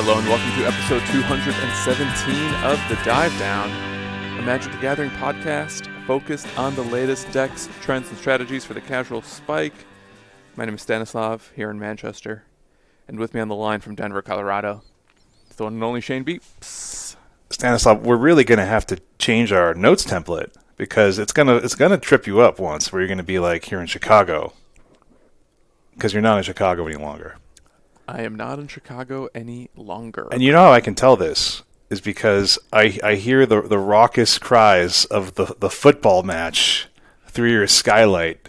Hello and welcome to episode 217 of The Dive Down, a Magic the Gathering podcast focused on the latest decks, trends, and strategies for the casual spike. My name is Stanislav, here in Manchester, and with me on the line from Denver, Colorado, the one and only Shane Beeps. Stanislav, we're really going to have to change our notes template because it's gonna trip you up once where you're going to be like here in Chicago because you're not in Chicago any longer. I am not in Chicago any longer. And you know how I can tell this is because I hear the raucous cries of the football match through your skylight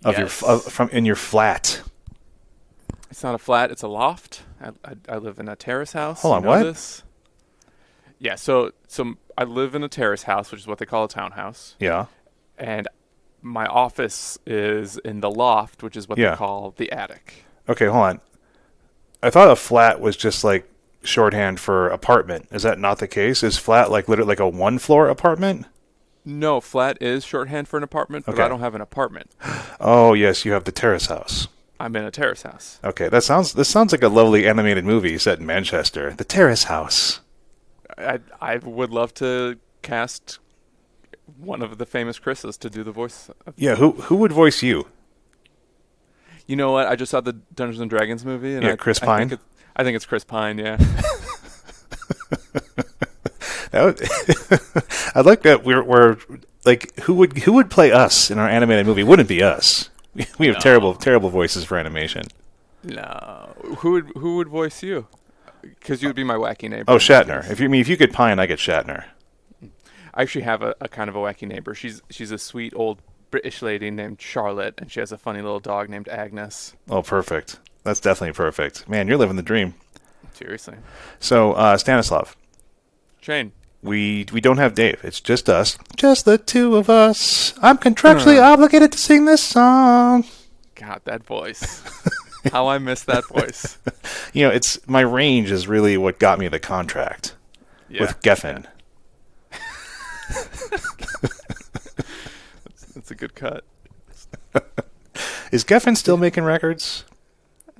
of Yes. from in your flat. It's not a flat, it's a loft. I live in a terrace house. Hold on, you know what? This? Yeah, so I live in a terrace house, which is what they call a townhouse. Yeah. And my office is in the loft, which is what they call the attic. Okay, hold on. I thought a flat was just like shorthand for apartment. Is that not the case? Is flat like literally like a one-floor apartment? No, flat is shorthand for an apartment, but Okay. I don't have an apartment. Oh, yes, you have the terrace house. I'm in a terrace house. Okay, this sounds like a lovely animated movie set in Manchester. The Terrace House. I would love to cast one of the famous Chris's to do the voice. Yeah, who would voice you? You know what? I just saw the Dungeons and Dragons movie, and Chris Pine. I think it's Chris Pine. Yeah. I'd like that. We're like who would play us in our animated movie? Wouldn't be us. We have terrible voices for animation. No, who would voice you? Because you would be my wacky neighbor. Oh, Shatner. If you get Pine, I get Shatner. I actually have a kind of a wacky neighbor. She's a sweet old British lady named Charlotte, and she has a funny little dog named Agnes. Oh, perfect. That's definitely perfect. Man, you're living the dream. Seriously. So, Stanislav. Shane. We don't have Dave. It's just us. Just the two of us. I'm contractually obligated to sing this song. God, that voice. How I miss that voice. You know, it's my range is really what got me the contract with Geffen. Yeah. That's a good cut. Is Geffen still making records?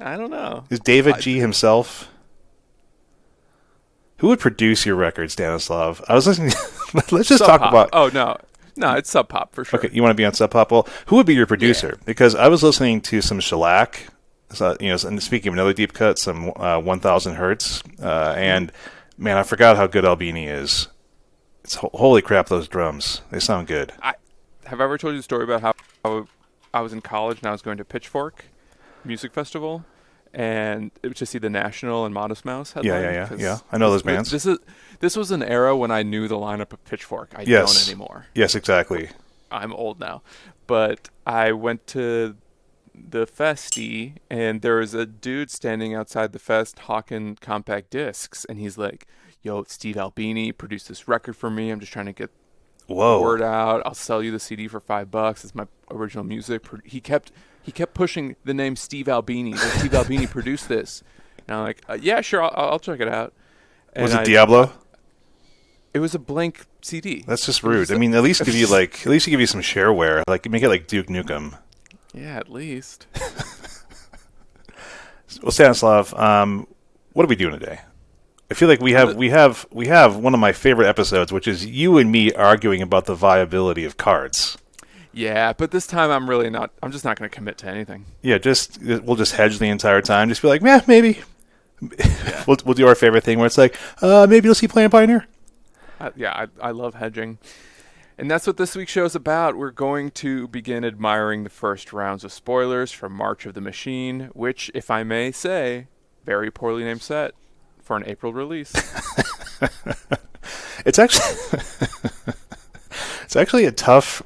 I don't know. Is David G himself? Who would produce your records, Stanislav? I was listening. Let's just talk about. Oh no, it's Sub Pop for sure. Okay, you want to be on Sub Pop? Well, who would be your producer? Yeah. Because I was listening to some shellac. So, and speaking of another deep cut, some 1,000 hertz, and man, I forgot how good Albini is. It's holy crap! Those drums, they sound good. Have I ever told you the story about how I was in college and I was going to Pitchfork Music Festival, and it was to see the National and Modest Mouse headline? Yeah. I know those bands. This was an era when I knew the lineup of Pitchfork. I don't anymore. Yes, exactly. I'm old now, but I went to the Festy, and there was a dude standing outside the Fest hawking compact discs, and he's like, "Yo, Steve Albini produced this record for me. I'm just trying to get the word out. I'll sell you the CD for $5. It's my original music." He kept pushing the name Steve Albini. Like, Steve Albini produced this, and I'm like, "Yeah, sure, I'll check it out." And was it Diablo? It was a blank CD. That's just rude. I mean, at least give you some shareware. Like make it like Duke Nukem. Yeah, at least. Well, Stanislav, what are we doing today? I feel like we have one of my favorite episodes, which is you and me arguing about the viability of cards. Yeah, but this time I'm just not going to commit to anything. Yeah, we'll just hedge the entire time. Just be like, maybe. Yeah. we'll do our favorite thing where it's like, maybe you'll see Playing Pioneer. I love hedging. And that's what this week's show is about. We're going to begin admiring the first rounds of spoilers from March of the Machine, which, if I may say, very poorly named set for an April release. It's actually a tough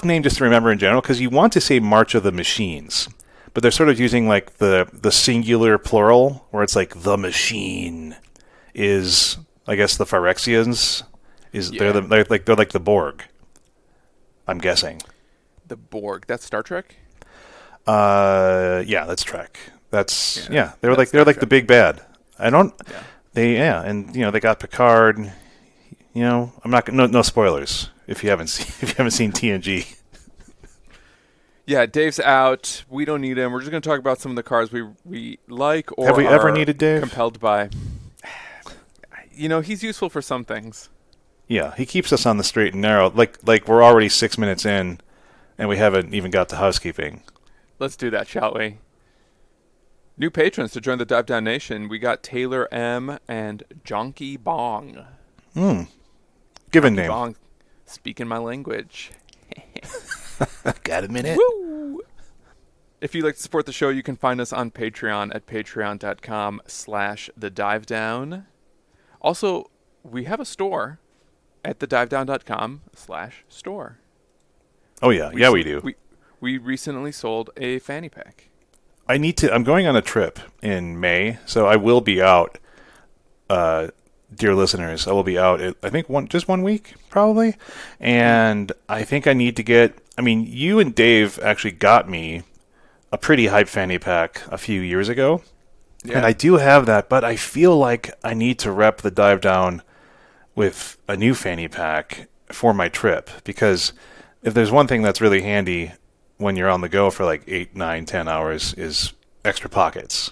name just to remember in general because you want to say March of the Machines, but they're sort of using like the singular plural where it's like the machine is, I guess, the Phyrexians. They're like the Borg. I'm guessing. The Borg. That's Star Trek? Yeah, that's Trek. They're like the big bad. And they got Picard. You know, I'm not no spoilers if you haven't seen TNG. Yeah, Dave's out. We don't need him. We're just going to talk about some of the cards we like or have we ever are needed Dave? compelled by. he's useful for some things. Yeah, he keeps us on the straight and narrow. Like we're already 6 minutes in, and we haven't even got to housekeeping. Let's do that, shall we? New patrons to join the Dive Down Nation. We got Taylor M. and Jonky Bong. Given Jonky name. Bong, speaking my language. Got a minute? Woo! If you'd like to support the show, you can find us on Patreon at patreon.com/thedivedown. Also, we have a store at thedivedown.com/store. Oh, yeah. Yeah, we do. We recently sold a fanny pack. I'm going on a trip in May, so I will be out, dear listeners. I will be out, I think, just 1 week, probably. And I think I need to you and Dave actually got me a pretty hype fanny pack a few years ago. Yeah. And I do have that, but I feel like I need to rep the Dive Down with a new fanny pack for my trip, because if there's one thing that's really handy when you're on the go for like 8, 9, 10 hours is extra pockets.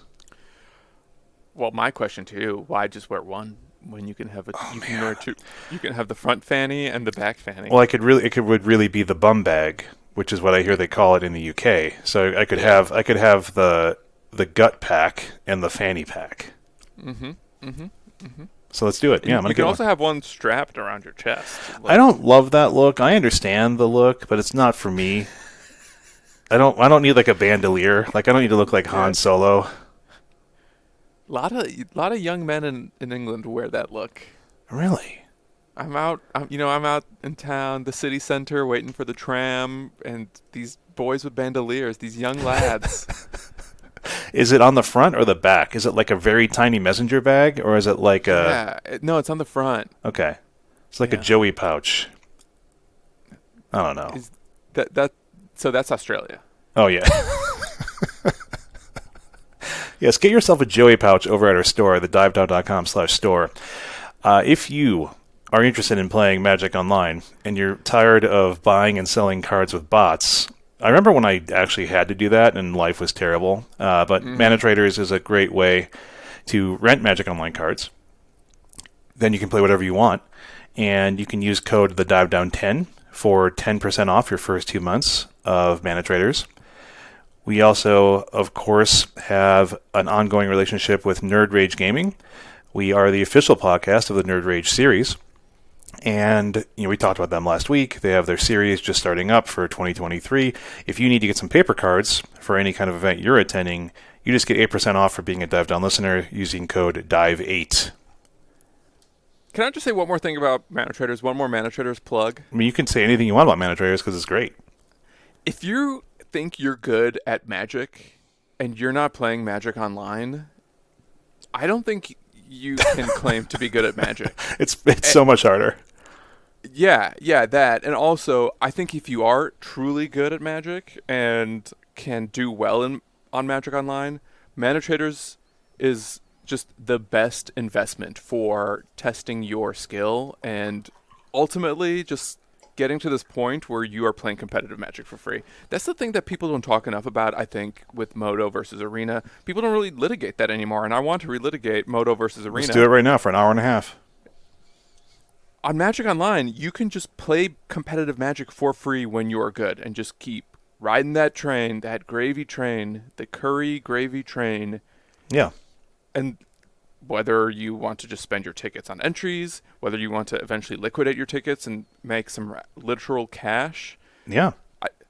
Well, my question to you, why just wear one when you can have can wear two? You can have the front fanny and the back fanny. Well, it would really be the bum bag, which is what I hear they call it in the UK. So I could have the gut pack and the fanny pack. So let's do it. Yeah, I'm gonna you can also have one strapped around your chest. I don't love that look. I understand the look, but it's not for me. I don't need like a bandolier. Like I don't need to look like Han Solo. A lot of young men in England wear that look. Really? I'm out in town, the city center, waiting for the tram, and these boys with bandoliers, these young lads. Is it on the front or the back? Is it like a very tiny messenger bag, or is it like a... No, it's on the front. Okay. It's like a Joey pouch. I don't know. So that's Australia. Oh, yeah. Yes, get yourself a Joey pouch over at our store, thedivedown.com/store. If you are interested in playing Magic Online and you're tired of buying and selling cards with bots, I remember when I actually had to do that and life was terrible. But Mana Traders is a great way to rent Magic Online cards. Then you can play whatever you want. And you can use code THEDIVEDOWN10 for 10% off your first 2 months of Mana Traders. We also, of course, have an ongoing relationship with Nerd Rage Gaming. We are the official podcast of the Nerd Rage series. And we talked about them last week. They have their series just starting up for 2023. If you need to get some paper cards for any kind of event you're attending, you just get 8% off for being a Dive Down listener using code DIVE8. Can I just say one more thing about Mana Traders? One more Mana Traders plug? I mean, you can say anything you want about Mana Traders because it's great. If you think you're good at Magic and you're not playing Magic Online, I don't think you can claim to be good at Magic. It's so much harder. Yeah, that. And also, I think if you are truly good at Magic and can do well on Magic Online, Mana Traders is just the best investment for testing your skill and ultimately just getting to this point where you are playing competitive Magic for free. That's the thing that people don't talk enough about, I think, with Moto versus Arena. People don't really litigate that anymore, and I want to relitigate Moto versus Arena. Let's do it right now for an hour and a half. On Magic Online, you can just play competitive Magic for free when you are good and just keep riding that train, that gravy train, the curry gravy train. Yeah. And whether you want to just spend your tickets on entries, whether you want to eventually liquidate your tickets and make some literal cash. Yeah.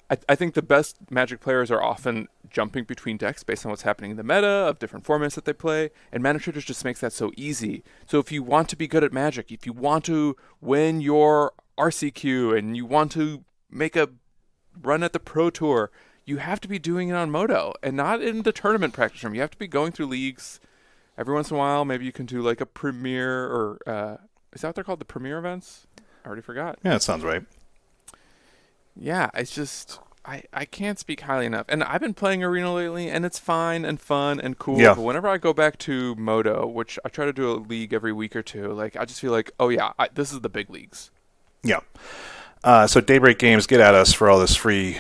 I think the best Magic players are often jumping between decks based on what's happening in the meta of different formats that they play, and Mana Traders just makes that so easy. So if you want to be good at Magic, if you want to win your RCQ and you want to make a run at the Pro Tour, you have to be doing it on Moto and not in the tournament practice room. You have to be going through leagues. Every once in a while, maybe you can do like a Premier or is that what they're called? The Premier events? I already forgot. Yeah, that sounds right. Yeah, it's just I can't speak highly enough. And I've been playing Arena lately, and it's fine and fun and cool. Yeah. But whenever I go back to Moto, which I try to do a league every week or two, like I just feel like, oh yeah, this is the big leagues. Yeah. So Daybreak Games, get at us for all this free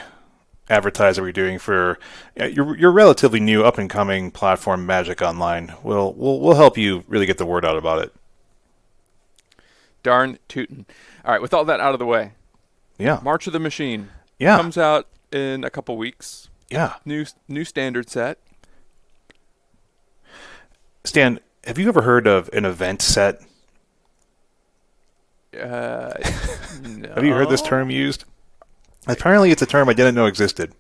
advertising we're doing for your relatively new up and coming platform Magic Online. We'll help you really get the word out about it. Darn tootin'. All right, with all that out of the way, Yeah. March of the Machine Yeah. comes out in a couple weeks. Yeah. New standard set. Stan, have you ever heard of an event set? No. Have you heard this term used? Apparently, it's a term I didn't know existed.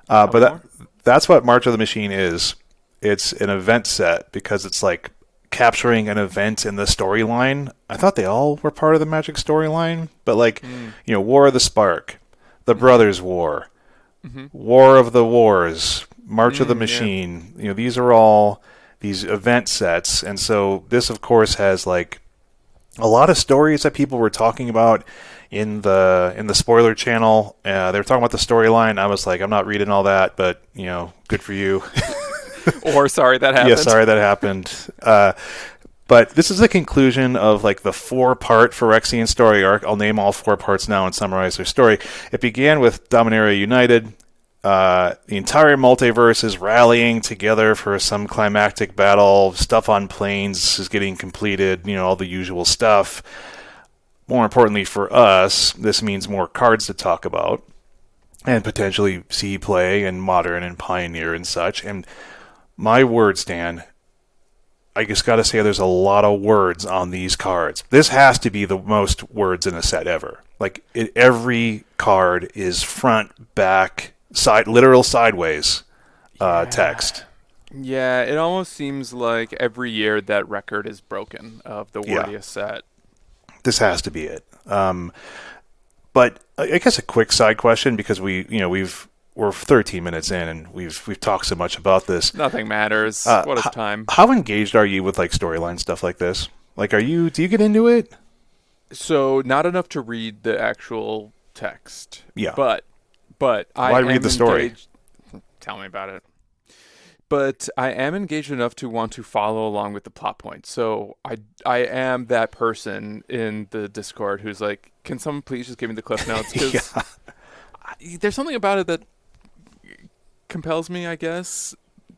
That's what March of the Machine is. It's an event set because it's like capturing an event in the storyline. I thought they all were part of the Magic storyline, but War of the Spark, the Brothers' War, War of the Wars, March of the Machine. Yeah. These are all these event sets, and so this, of course, has like a lot of stories that people were talking about in the spoiler channel. They were talking about the storyline. I was like, I'm not reading all that, but good for you. Or sorry that happened. Yeah, sorry that happened. But this is the conclusion of like the 4-part Phyrexian story arc. I'll name all 4 parts now and summarize their story. It began with Dominaria United. The entire multiverse is rallying together for some climactic battle. Stuff on planes is getting completed, all the usual stuff. More importantly for us, this means more cards to talk about and potentially see play and Modern and Pioneer and such. And my word, Stan, I just got to say there's a lot of words on these cards. This has to be the most words in a set ever. Like, every card is front, back, side, literal sideways text. Yeah, it almost seems like every year that record is broken of the wordiest set. This has to be it. But I guess a quick side question, because we're 13 minutes in and we've talked so much about this. Nothing matters. What is time? How engaged are you with like storyline stuff like this? Like, do you get into it? So not enough to read the actual text. Yeah. But Why read the story? Tell me about it. But I am engaged enough to want to follow along with the plot points. So I am that person in the Discord who's like, can someone please just give me the cliff notes? Because there's something about it that compels me, I guess.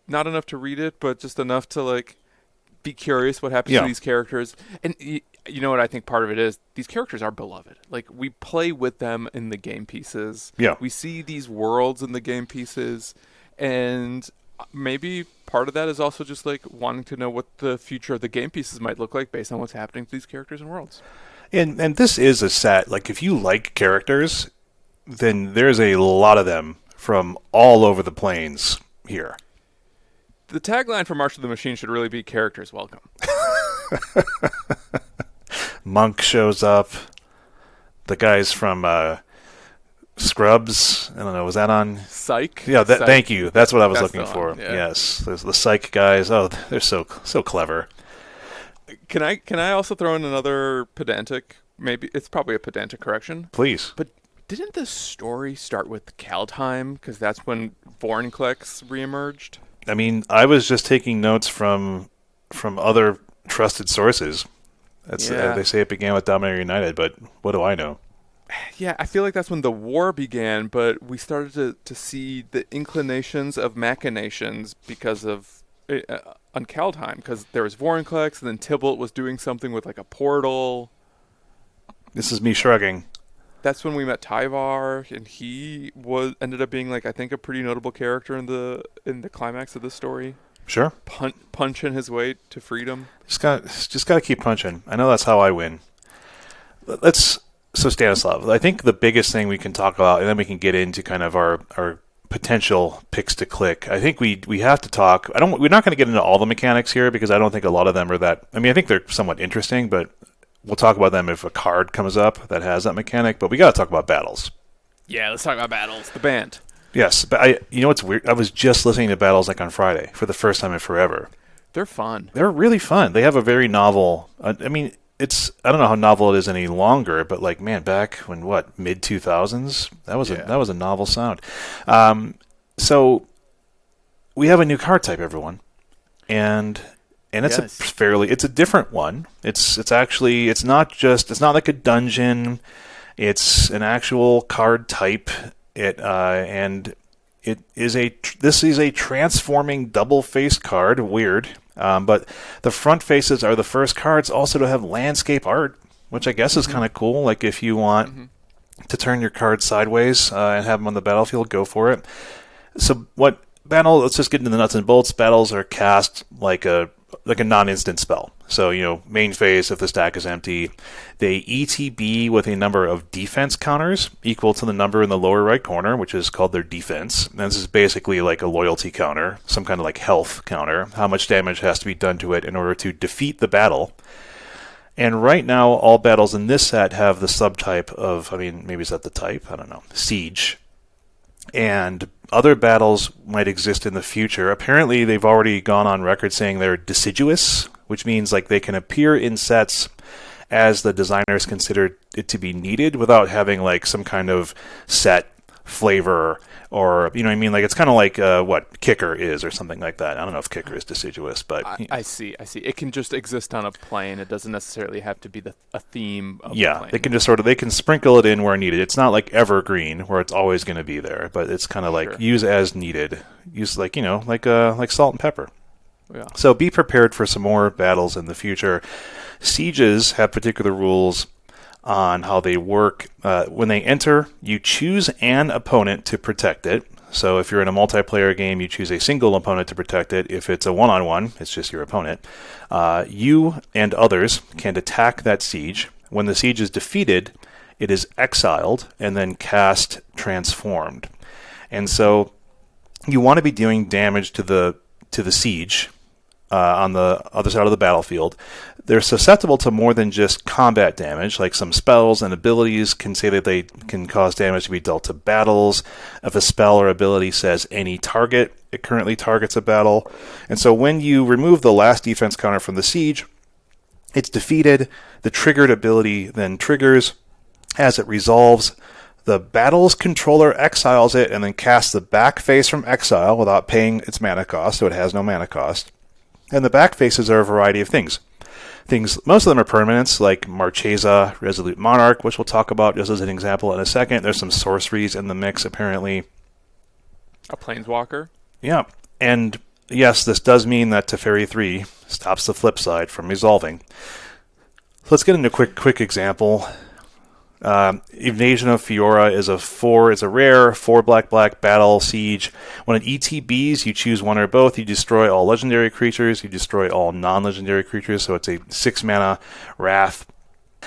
Not enough to read it, but just enough to like be curious what happens to these characters. And you know what I think part of it is? These characters are beloved. Like, we play with them in the game pieces. Yeah. We see these worlds in the game pieces, and maybe part of that is also just like wanting to know what the future of the game pieces might look like based on what's happening to these characters and worlds. And this is a set, like, if you like characters, then there's a lot of them from all over the planes here. The tagline for March of the Machine should really be characters welcome. Monk shows up. The guys from Scrubs, I don't know, was that on? Psych? Yeah, Psych. Thank you. That's what I was looking the for. one, yeah. Yes, there's the Psych guys. Oh, they're so clever. Can I also throw in another pedantic, maybe it's probably a pedantic correction? Please. But didn't the story start with Kaldheim? Because that's when Vorinclex reemerged? I mean, I was just taking notes from other trusted sources. They say it began with Dominaria United, but what do I know? Yeah, I feel like that's when the war began, but we started to see the inclinations of machinations because of on Kaldheim, because there was Vorinclex, and then Tybalt was doing something with like a portal. This is me shrugging. That's when we met Tyvar, and he ended up being like, I think, a pretty notable character in the climax of the story. Sure. Punching his way to freedom. Just gotta keep punching. I know that's how I win. So Stanislav, I think the biggest thing we can talk about, and then we can get into kind of our potential picks to click. I think we have to talk. We're not going to get into all the mechanics here because I don't think a lot of them are that. I mean, I think they're somewhat interesting, but we'll talk about them if a card comes up that has that mechanic. But we got to talk about battles. Yeah, let's talk about battles. The band. Yes, but you know what's weird? I was just listening to battles like on Friday for the first time in forever. They're fun. They're really fun. They have a very novel. I mean, I don't know how novel it is any longer, but like, man, back when mid 2000s, that was a novel sound. So we have a new card type, everyone, and it's it's a different one. It's not like a dungeon. It's an actual card type. And This is a transforming double-faced card. Weird. But the front faces are the first cards also to have landscape art, which I guess is kind of cool. Like if you want to turn your card sideways and have them on the battlefield, go for it. So let's just get into the nuts and bolts. Battles are cast like a non-instant spell. So, main phase, if the stack is empty, they ETB with a number of defense counters equal to the number in the lower right corner, which is called their defense. And this is basically like a loyalty counter, some kind of like health counter, how much damage has to be done to it in order to defeat the battle. And right now, all battles in this set have the subtype of, maybe is that the type? I don't know. Siege. And other battles might exist in the future. Apparently, they've already gone on record saying they're deciduous, which means like they can appear in sets as the designers consider it to be needed without having like some kind of set flavor or, like it's kind of like what Kicker is or something like that. I don't know if Kicker is deciduous, but... I see. It can just exist on a plane. It doesn't necessarily have to be a theme of the plane. They can just they can sprinkle it in where needed. It's not like evergreen where it's always going to be there, but it's kind of like use as needed. Use like salt and pepper. Yeah. So be prepared for some more battles in the future. Sieges have particular rules on how they work. When they enter, you choose an opponent to protect it. So if you're in a multiplayer game, you choose a single opponent to protect it. If it's a one-on-one, it's just your opponent. You and others can attack that siege. When the siege is defeated, it is exiled and then cast transformed. And so you want to be doing damage to the siege on the other side of the battlefield. They're susceptible to more than just combat damage, like some spells and abilities can say that they can cause damage to be dealt to battles. If a spell or ability says any target, it currently targets a battle. And so when you remove the last defense counter from the siege, it's defeated. The triggered ability then triggers. As it resolves, the battle's controller exiles it and then casts the back face from exile without paying its mana cost, so it has no mana cost. And the back faces are a variety of things. Most of them are permanents, like Marchesa, Resolute Monarch, which we'll talk about just as an example in a second. There's some sorceries in the mix, apparently. A Planeswalker? Yeah. And yes, this does mean that Teferi 3 stops the flip side from resolving. Let's get into a quick example. Invasion of Fiora is it's a rare 4 black battle siege. When it ETBs, you choose one or both. You destroy all legendary creatures. You destroy all non-legendary creatures. So it's a 6 mana Wrath.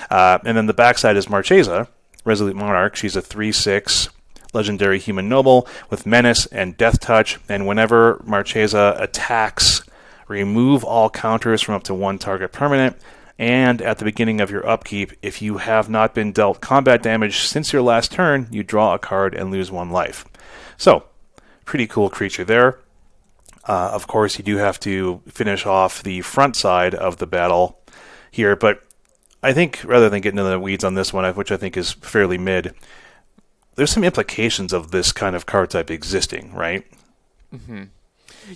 And then the backside is Marchesa, Resolute Monarch. She's a 3/6 legendary human noble with menace and death touch. And whenever Marchesa attacks, remove all counters from up to one target permanent. And at the beginning of your upkeep, if you have not been dealt combat damage since your last turn, you draw a card and lose 1 life. So, pretty cool creature there. Of course, you do have to finish off the front side of the battle here, but I think, rather than getting into the weeds on this one, which I think is fairly mid, there's some implications of this kind of card type existing, right? Mm-hmm.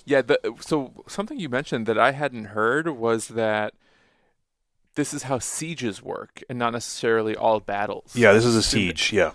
Yeah, so something you mentioned that I hadn't heard was that this is how sieges work, and not necessarily all battles. Yeah, this is a siege, yeah.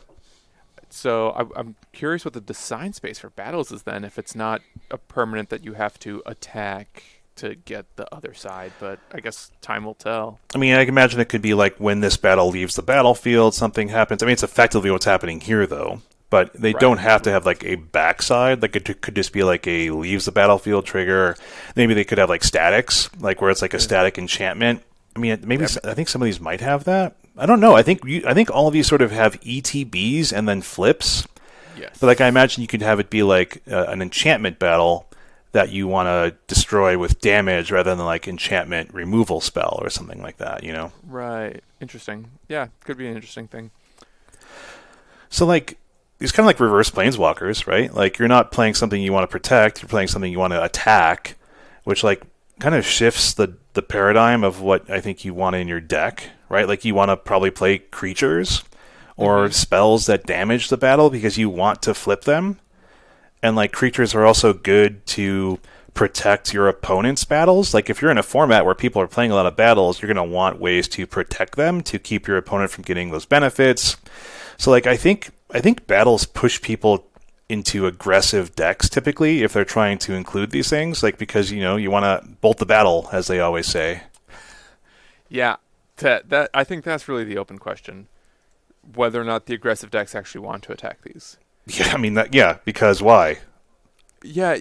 So I'm curious what the design space for battles is then, if it's not a permanent that you have to attack to get the other side, but I guess time will tell. I can imagine it could be like when this battle leaves the battlefield, something happens. It's effectively what's happening here, though. But they don't have to have like a backside. Like it could just be like a leaves the battlefield trigger. Maybe they could have like statics, like where it's like a static enchantment. I think some of these might have that. I don't know. I think all of these sort of have ETBs and then flips. Yes. But I imagine you could have it be like an enchantment battle that you want to destroy with damage rather than like enchantment removal spell or something like that. Right. Interesting. Yeah, could be an interesting thing. So it's kind of like reverse planeswalkers, right? Like you're not playing something you want to protect. You're playing something you want to attack, which kind of shifts the paradigm of what I think you want in your deck, right? Like you want to probably play creatures or spells that damage the battle because you want to flip them. And creatures are also good to protect your opponent's battles. Like if you're in a format where people are playing a lot of battles, you're going to want ways to protect them to keep your opponent from getting those benefits. So I think battles push people into aggressive decks typically if they're trying to include these things, like because you want to bolt the battle, as they always say. Yeah, that I think that's really the open question, whether or not the aggressive decks actually want to attack these. Yeah, I mean because why? Yeah,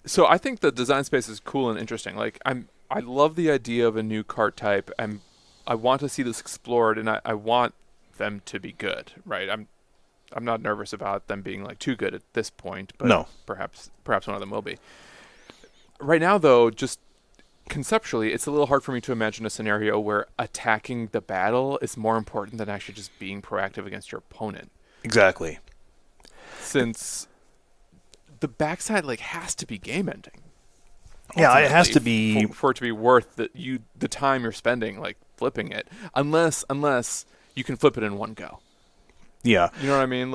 so I think the design space is cool and interesting. Like I love the idea of a new card type. I want to see this explored, and I want them to be good, right? I'm not nervous about them being like too good at this point, but No. perhaps one of them will be. Right now, though, just conceptually, it's a little hard for me to imagine a scenario where attacking the battle is more important than actually just being proactive against your opponent. Exactly. Since the backside has to be game ending. Yeah, it has to be for it to be worth the time you're spending flipping it, unless you can flip it in one go. Yeah. You know what I mean?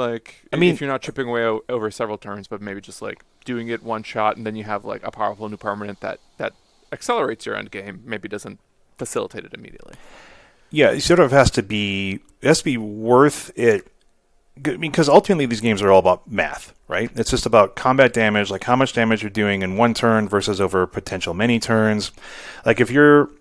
If you're not chipping away over several turns, but maybe just doing it one shot, and then you have a powerful new permanent that accelerates your end game, maybe doesn't facilitate it immediately. Yeah, it sort of has to be worth it. Because ultimately these games are all about math, right? It's just about combat damage, like how much damage you're doing in one turn versus over potential many turns. Like if you're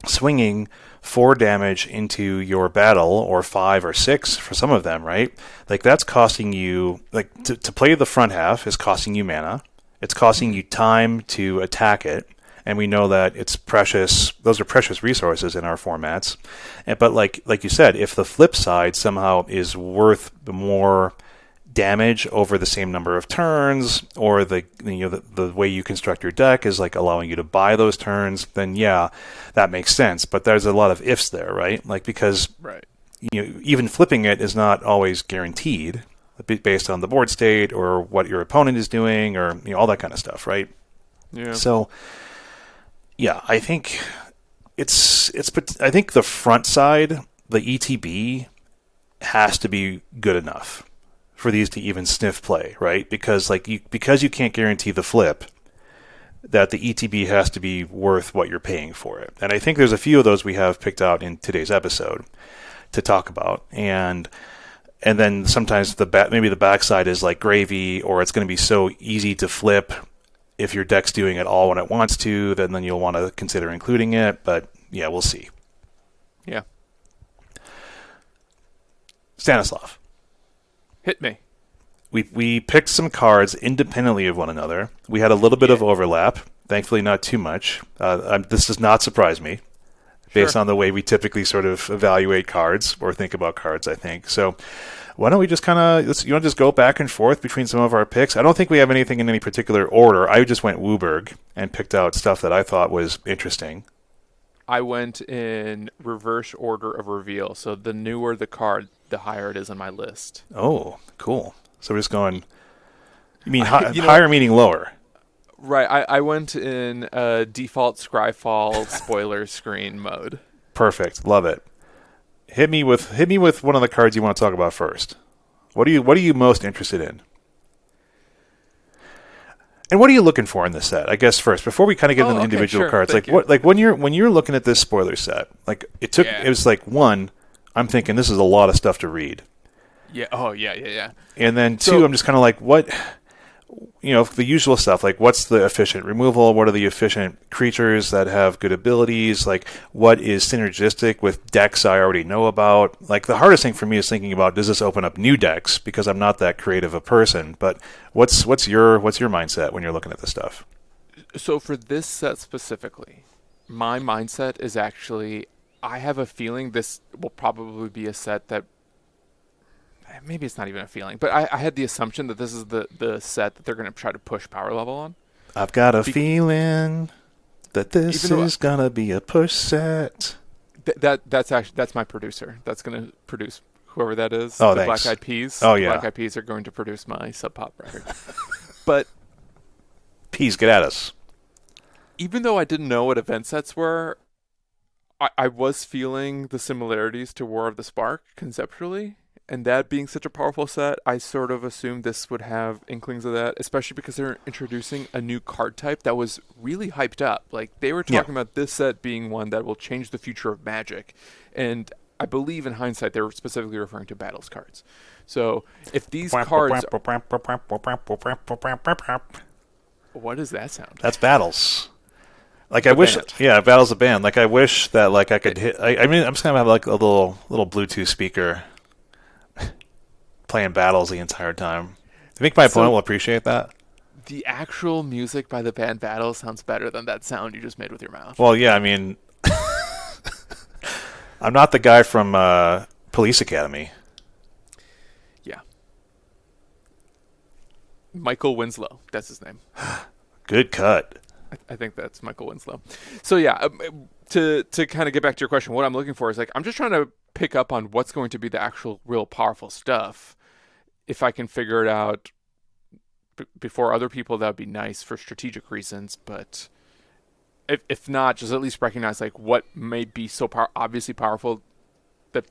swinging 4 damage into your battle, or 5 or 6 for some of them, right? Like that's costing you, to play the front half is costing you mana. It's costing you time to attack it. And we know that it's precious. Those are precious resources in our formats. But like you said, if the flip side somehow is worth more damage over the same number of turns, or the way you construct your deck is allowing you to buy those turns, then yeah, that makes sense. But there's a lot of ifs there, right? Because right. Even flipping it is not always guaranteed based on the board state or what your opponent is doing, or all that kind of stuff, right? Yeah. So. Yeah, I think I think the front side, the ETB, has to be good enough for these to even sniff play, right? Because because you can't guarantee the flip, that the ETB has to be worth what you're paying for it. And I think there's a few of those we have picked out in today's episode to talk about. And then sometimes maybe the backside is like gravy, or it's going to be so easy to flip. If your deck's doing it all when it wants to, then you'll want to consider including it. But yeah, we'll see. Yeah. Stanislav. Hit me. We picked some cards independently of one another. We had a little bit of overlap. Thankfully, not too much. This does not surprise me, based on the way we typically sort of evaluate cards or think about cards, I think. So why don't we just you want to just go back and forth between some of our picks? I don't think we have anything in any particular order. I just went Wooburg and picked out stuff that I thought was interesting. I went in reverse order of reveal. So the newer the card, the higher it is on my list. Oh, cool. So we're just going... You mean higher meaning lower? Right. I went in default Scryfall spoiler screen mode. Perfect. Love it. Hit me with one of the cards you want to talk about first. What are you most interested in? And what are you looking for in this set? I guess first, before we kind of get into the individual cards, when you're looking at this spoiler set, it was one, I'm thinking this is a lot of stuff to read. Yeah. Oh yeah. And then two, I'm just kind of like, what? The usual stuff, what's the efficient removal? What are the efficient creatures that have good abilities? What is synergistic with decks I already know about? The hardest thing for me is thinking about, does this open up new decks? Because I'm not that creative a person. But what's your mindset when you're looking at this stuff? So for this set specifically, my mindset is actually, I have a feeling this will probably be a set that, maybe it's not even a feeling, but I had the assumption that this is the set that they're going to try to push power level on. I've got a feeling that this is going to be a push set. That's my producer. That's going to produce whoever that is. Oh, the thanks. Black Eyed Peas. Oh, yeah. Black Eyed Peas are going to produce my Sub Pop record. But Peas, get at us. Even though I didn't know what event sets were, I was feeling the similarities to War of the Spark conceptually. And that being such a powerful set, I sort of assumed this would have inklings of that, especially because they're introducing a new card type that was really hyped up. They were talking about this set being one that will change the future of Magic. And I believe in hindsight they were specifically referring to battles cards. So if these cards, what does that sound? That's battles. Like I The wish, band. yeah, battles a band. Like I wish that like I could hit. I mean, I'm just gonna have like a little Bluetooth speaker playing battles the entire time. I think my opponent So will appreciate that. the actual music by the band Battle sounds better than that sound you just made with your mouth. Well, yeah, I mean, I'm not the guy from Police Academy. Yeah. Michael Winslow. That's his name. Good cut. I think that's Michael Winslow. So yeah, to kind of get back to your question, what I'm looking for is like I'm just trying to pick up on what's going to be the actual real powerful stuff. If I can figure it out before other people, that would be nice for strategic reasons. But if not, just at least recognize like what may be so obviously powerful that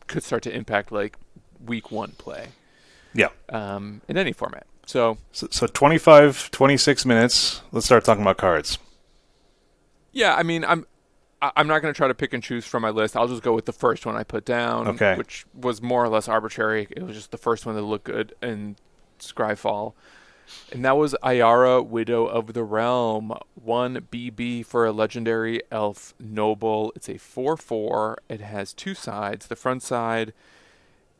could start to impact like week one play. Yeah. In any format. So 25, 26 minutes. Let's start talking about cards. yeah, I mean, I'm not going to try to pick and choose from my list. I'll just go with the first one I put down, Okay. which was more or less arbitrary. It was just the first one that looked good in Scryfall. And that was Ayara, Widow of the Realm. 1 BB for a legendary elf noble. It's a 4/4. It has two sides. The front side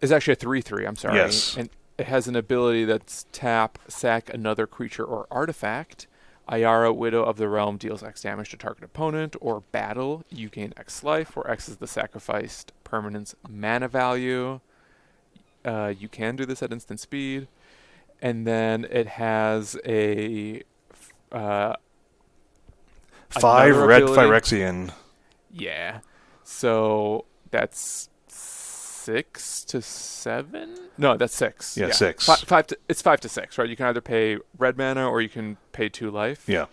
is actually a 3/3, I'm sorry. Yes. And it has an ability that's tap, sack another creature or artifact. Ayara, Widow of the Realm, deals X damage to target opponent or battle. You gain X life, where X is the sacrificed permanent's mana value. You can do this at instant speed. And then it has a 5 another red ability. Phyrexian. Yeah. So that's 6 to 7? No, that's 6. Yeah, 6. It's 5 to 6, right? You can either pay red mana or you can pay 2 life. Yeah.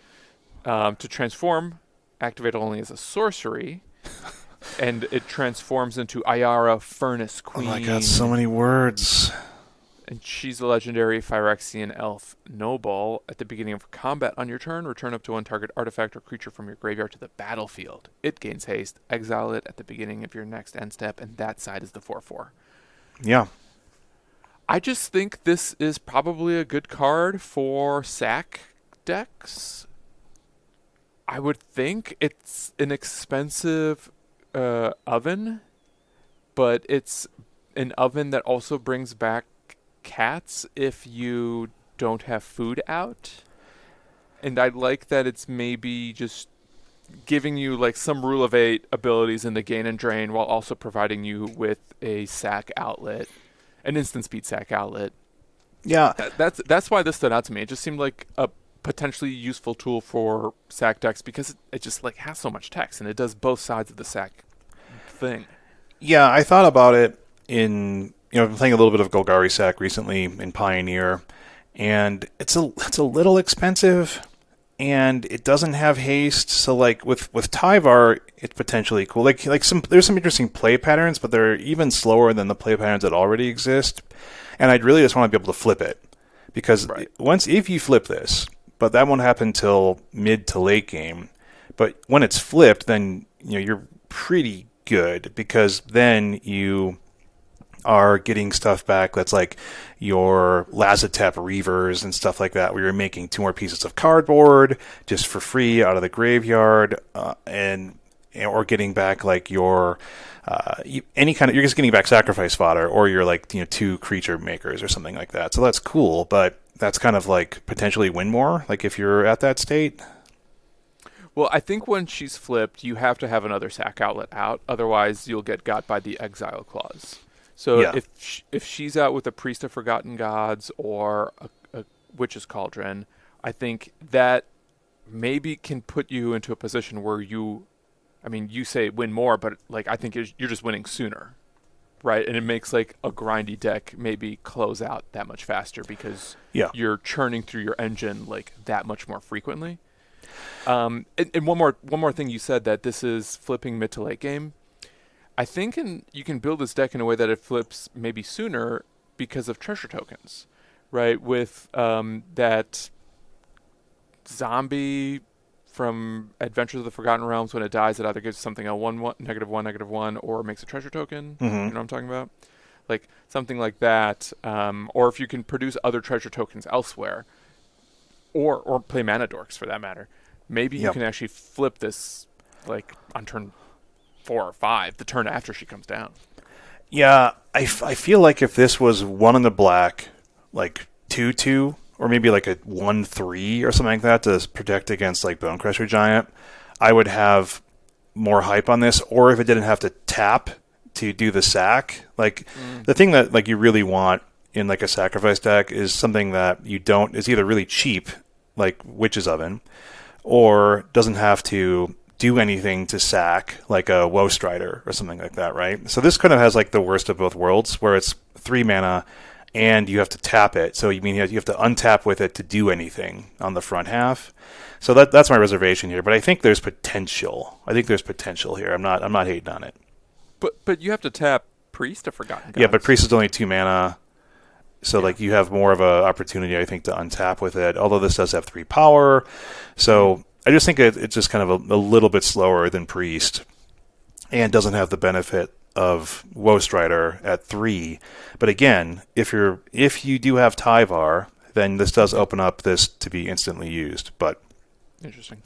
To transform, activate only as a sorcery. And it transforms into Ayara, Furnace Queen. Oh my god, so many words. And she's a legendary Phyrexian elf noble. At the beginning of combat on your turn, return up to one target artifact or creature from your graveyard to the battlefield. It gains haste. Exile it at the beginning of your next end step, and that side is the 4/4. Yeah. I just think this is probably a good card for sack decks. I would think it's an expensive oven, but it's an oven that also brings back cats if you don't have food out. And I like that it's maybe just giving you like some rule of 8 abilities in the gain and drain while also providing you with a sack outlet, an instant speed sack outlet. Yeah. That's why this stood out to me. It just seemed like a potentially useful tool for sack decks because it just like has so much text and it does both sides of the sack thing. Yeah, I thought about it in, I've been playing a little bit of Golgari Sack recently in Pioneer, and it's a little expensive, and it doesn't have haste. So like with Tyvar, it's potentially cool. Like there's some interesting play patterns, but they're even slower than the play patterns that already exist. And I'd really just want to be able to flip it, because if you flip this, but that won't happen till mid to late game. But when it's flipped, then you're pretty good, because then you are getting stuff back that's like your Lazotep Reavers and stuff like that, where you're making 2 more pieces of cardboard just for free out of the graveyard, or getting back like your you're just getting back sacrifice fodder, or you're like 2 creature makers or something like that. So that's cool, but that's kind of like potentially win more, like if you're at that state. Well, I think when she's flipped, you have to have another sack outlet out. Otherwise, you'll get got by the exile clause. So Yeah. if she's out with a Priest of Forgotten Gods or a Witch's Cauldron, I think that maybe can put you into a position where you say win more, but like I think you're just winning sooner, right? And it makes like a grindy deck maybe close out that much faster because you're churning through your engine like that much more frequently. And one more thing you said, that this is flipping mid to late game. I think you can build this deck in a way that it flips maybe sooner because of treasure tokens, right? With that zombie from Adventures of the Forgotten Realms, when it dies, it either gives something a 1, -1, or makes a treasure token. Hmm. You know what I'm talking about? Like something like that. Or if you can produce other treasure tokens elsewhere, or play mana dorks for that matter, maybe you Yep. can actually flip this like on turn 4 or 5, the turn after she comes down. Yeah, I feel like if this was 1 in the black, like 2/2, or maybe like a 1/3 or something like that to protect against like Bone Crusher Giant, I would have more hype on this. Or if it didn't have to tap to do the sack, like the thing that like you really want in like a sacrifice deck is something that you don't is either really cheap, like Witch's Oven, or doesn't have to do anything to sack, like a Woe Strider or something like that, right? So this kind of has like the worst of both worlds, where it's 3 mana and you have to tap it. So you mean you have to untap with it to do anything on the front half. So that's my reservation here. But I think there's potential. I think there's potential here. I'm not hating on it. But you have to tap Priest of Forgotten Gods. Yeah, but Priest is only 2 mana. So Yeah. like you have more of a opportunity, I think, to untap with it. Although this does have 3 power, so I just think it's just kind of a little bit slower than Priest, and doesn't have the benefit of Woe Strider at 3. But again, if you do have Tyvar, then this does open up this to be instantly used. But Interesting.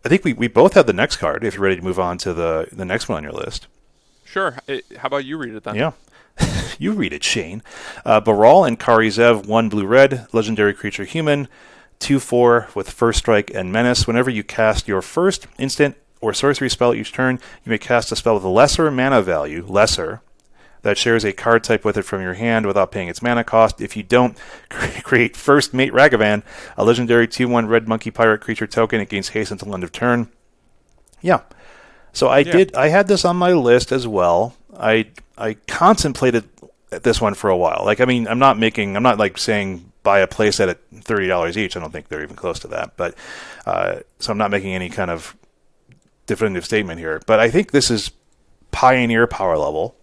I think we both have the next card. If you're ready to move on to the next one on your list. Sure. How about you read it then? Yeah. You read it, Shane. Baral and Kari Zev, 1 blue-red, legendary creature human, 2/4 with first strike and menace. Whenever you cast your first instant or sorcery spell each turn, you may cast a spell with a lesser mana value, that shares a card type with it from your hand without paying its mana cost. If you don't, create First Mate Ragavan, a legendary 2/1 red monkey pirate creature token. It gains haste until end of turn. Yeah. So I had this on my list as well. I contemplated this one for a while. Like, I mean, I'm not like saying buy a playset at $30 each. I don't think they're even close to that. But so I'm not making any kind of definitive statement here. But I think this is Pioneer power level.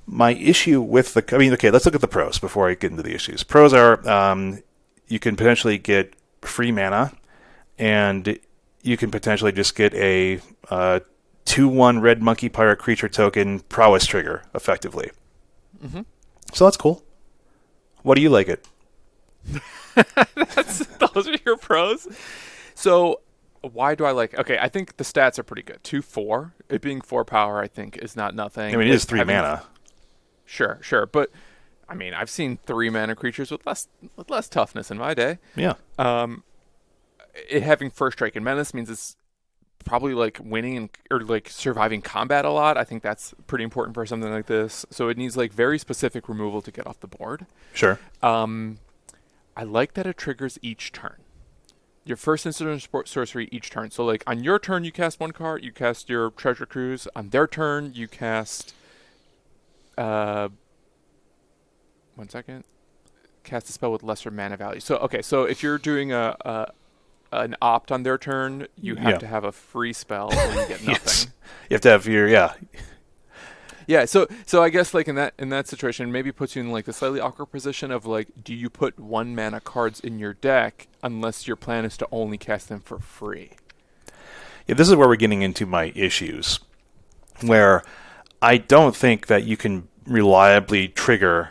My issue with okay, let's look at the pros before I get into the issues. Pros are you can potentially get free mana, and you can potentially just get a 2/1 red monkey pirate creature token prowess trigger effectively. Mm-hmm. So that's cool. What do you like it? Those are your pros. So why do I like? Okay, I think the stats are pretty good. 2/4, it being 4 power, I think is not nothing. I mean, it is 3 mana. Sure, but I mean, I've seen 3 mana creatures with less toughness in my day. Yeah. It having first strike and menace means it's probably like winning or like surviving combat a lot. I think that's pretty important for something like this. So it needs like very specific removal to get off the board. Sure. I like that it triggers each turn. Your first instant or sorcery each turn. So like on your turn, you cast 1 card, you cast your Treasure Cruise. On their turn, you cast 1 second. Cast a spell with lesser mana value. So okay, so if you're doing an opt on their turn, you have to have a free spell or you get nothing. Yes. You have to have your Yeah, so I guess like in that situation, maybe puts you in like the slightly awkward position of like, do you put 1 mana cards in your deck unless your plan is to only cast them for free? Yeah, this is where we're getting into my issues, where I don't think that you can reliably trigger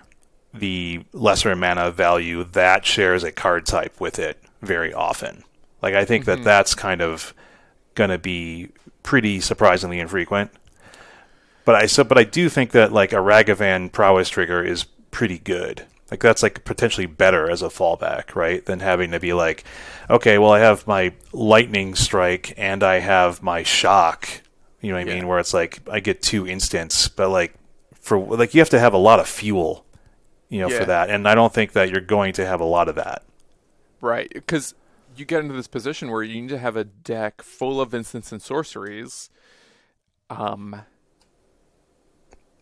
the lesser mana value that shares a card type with it very often. Like, I think that that's kind of going to be pretty surprisingly infrequent. But I do think that like a Ragavan prowess trigger is pretty good. Like, that's like potentially better as a fallback, right? Than having to be like, okay, well, I have my lightning strike and I have my shock. You know what I mean? Where it's like I get 2 instants, but like you have to have a lot of fuel, for that. And I don't think that you're going to have a lot of that. Right, because you get into this position where you need to have a deck full of instants and sorceries.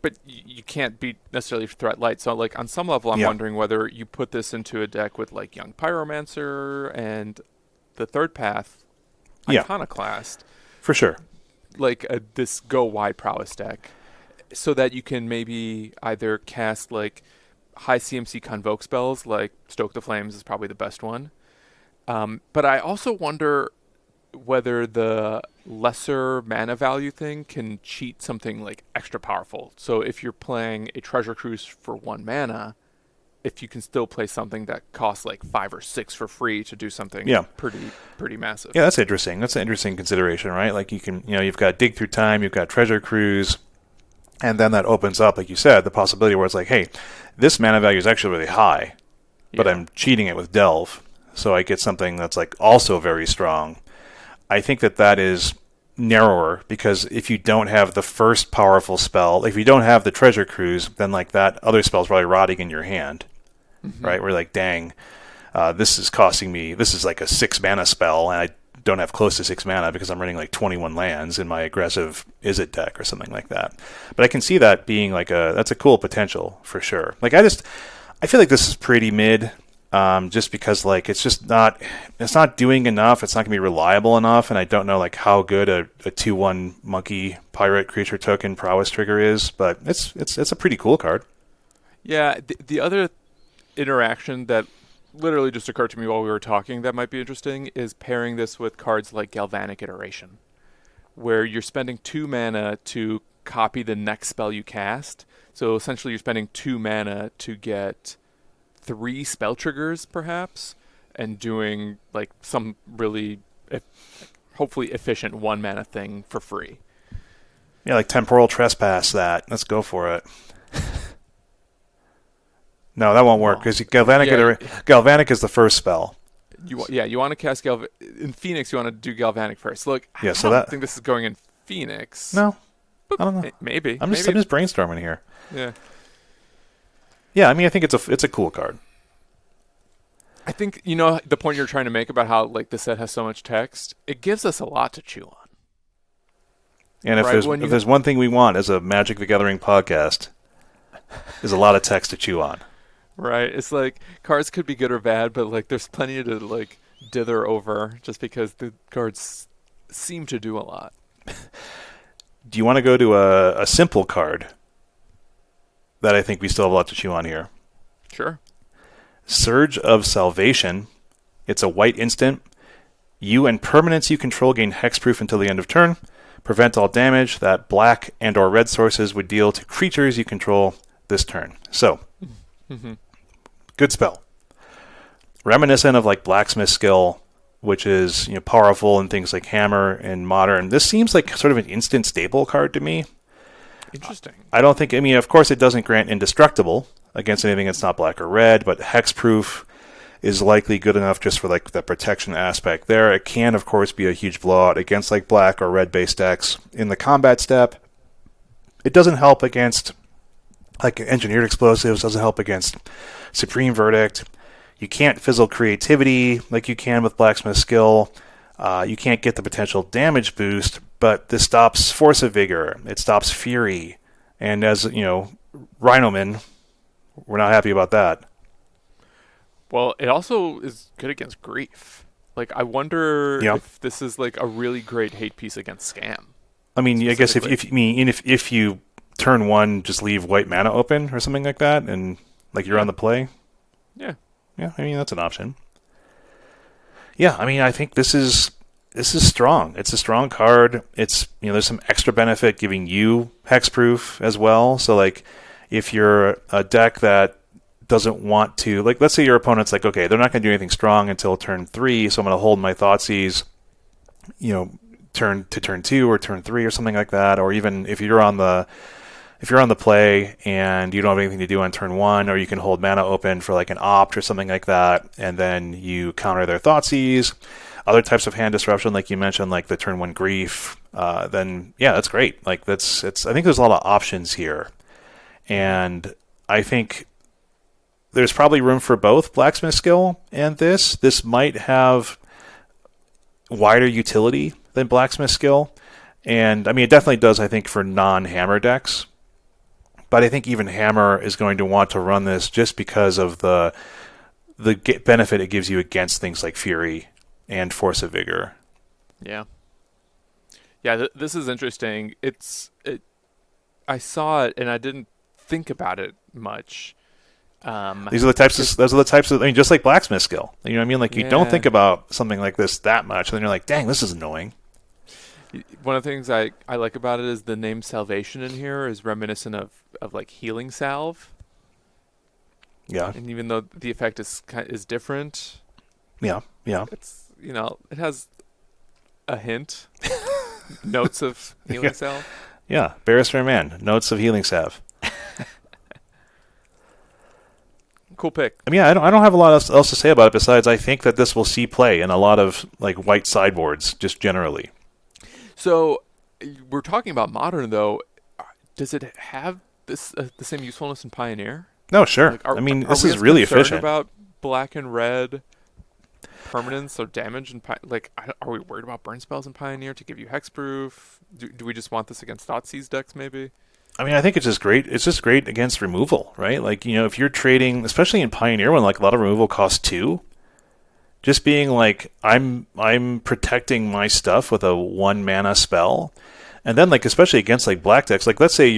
But you can't beat necessarily Threat Light. So, like, on some level, I'm wondering whether you put this into a deck with, like, Young Pyromancer and the third path, Iconoclast. For sure. Like, this go-wide prowess deck. So that you can maybe either cast, like, high CMC Convoke spells, like Stoke the Flames is probably the best one. But I also wonder, whether the lesser mana value thing can cheat something like extra powerful. So if you're playing a treasure cruise for 1 mana, if you can still play something that costs like 5 or 6 for free to do something Yeah. pretty massive. Yeah, that's interesting. That's an interesting consideration, right? Like you can, you've got Dig Through Time, you've got Treasure Cruise, and then that opens up, like you said, the possibility where it's like, hey, this mana value is actually really high, but Yeah. I'm cheating it with Delve, so I get something that's like also very strong. I think that is narrower because if you don't have the first powerful spell, if you don't have the Treasure Cruise, then like that other spell's probably rotting in your hand, Hmm. right? We're like, dang, this is costing me. This is like a 6 mana spell, and I don't have close to 6 mana because I'm running like 21 lands in my aggressive Izzet deck or something like that. But I can see that being like that's a cool potential for sure. Like I feel like this is pretty mid. Just because like it's not doing enough. It's not gonna be reliable enough, and I don't know like how good a 2/1 monkey pirate creature token prowess trigger is, but it's a pretty cool card. Yeah, the other interaction that literally just occurred to me while we were talking that might be interesting is pairing this with cards like Galvanic Iteration, where you're spending 2 mana to copy the next spell you cast. So essentially, you're spending 2 mana to get 3 spell triggers, perhaps, and doing like some really, hopefully, efficient 1 mana thing for free. Yeah, like Temporal Trespass. Let's go for it. No, that won't work Well, because yeah, Galvanic is the first spell. you want to cast in Phoenix. You want to do Galvanic first. Look, Yeah, I so don't that think this is going in Phoenix. no, But I don't know. maybe, I'm maybe, just brainstorming here. yeah. Yeah, I mean, I think it's a cool card. I think the point you're trying to make about how like the set has so much text. It gives us a lot to chew on, And if right? When you there's one thing we want as a Magic the Gathering podcast, is a lot of text to chew on. right, it's like cards could be good or bad, but like there's plenty to like dither over just because the cards seem to do a lot. Do you want to go to a simple card that I think we still have a lot to chew on here? Sure. Surge of Salvation. It's a white instant. You and permanents you control gain hexproof until the end of turn. Prevent all damage that black and or red sources would deal to creatures you control this turn. So, Hmm. good spell. Reminiscent of like Blacksmith Skill, which is powerful in things like Hammer and Modern. This seems like sort of an instant staple card to me. Interesting. I don't think, of course it doesn't grant indestructible against anything that's not black or red, but hexproof is likely good enough just for like the protection aspect there. It can, of course, be a huge blowout against like black or red based decks in the combat step. It doesn't help against like engineered explosives, doesn't help against Supreme Verdict. You can't fizzle creativity like you can with Blacksmith Skill. You can't get the potential damage boost, but this stops Force of Vigor. It stops Fury. And as, Rhinoman, we're not happy about that. Well, it also is good against grief. Like, I wonder Yeah. if this is like a really great hate piece against scam. I mean, I guess Specifically. if you turn one, just leave white mana open or something like that, and like you're Yeah. on the play. Yeah. Yeah, I mean that's an option. Yeah, I mean I think this is strong. It's a strong card. It's there's some extra benefit giving you hexproof as well. So like if you're a deck that doesn't want to like let's say your opponent's like okay they're not going to do anything strong until turn 3, so I'm going to hold my Thoughtseize, turn 2 or turn 3 or something like that. Or even if you're on the play and you don't have anything to do on turn 1, or you can hold mana open for like an opt or something like that, and then you counter their Thoughtseize. Other types of hand disruption, like you mentioned, like the turn 1 grief, then yeah, that's great. Like I think there's a lot of options here, and I think there's probably room for both Blacksmith Skill and this. This might have wider utility than Blacksmith Skill, and I mean it definitely does. I think for non-hammer decks. But I think even Hammer is going to want to run this just because of the benefit it gives you against things like Fury and Force of Vigor. Yeah. Yeah, this is interesting. I saw it and I didn't think about it much. Those are the types of, I mean, just like blacksmith skill. You know what I mean? Like, you don't Yeah. think about something like this that much, and then you're like, dang, this is annoying. One of the things I like about it is the name Salvation in here is reminiscent of like healing salve. Yeah, And even though the effect is different, yeah, yeah. it's, it has a hint, notes of healing Yeah. salve. Yeah, Barrister Man, notes of healing salve. Cool pick. I mean, yeah, I don't have a lot else to say about it besides I think that this will see play in a lot of like white sideboards just generally. So we're talking about modern though. Does it have the same usefulness in Pioneer? No, sure. Like, I mean, are this we is as really concerned efficient. about black and red permanence or damage and are we worried about burn spells in Pioneer to give you hexproof? Do we just want this against Thoughtseize decks maybe? I mean, I think it's just great. It's just great against removal, right? Like, if you're trading, especially in Pioneer when like a lot of removal costs 2, just being like, I'm protecting my stuff with a 1 mana spell. And then like especially against like black decks, like let's say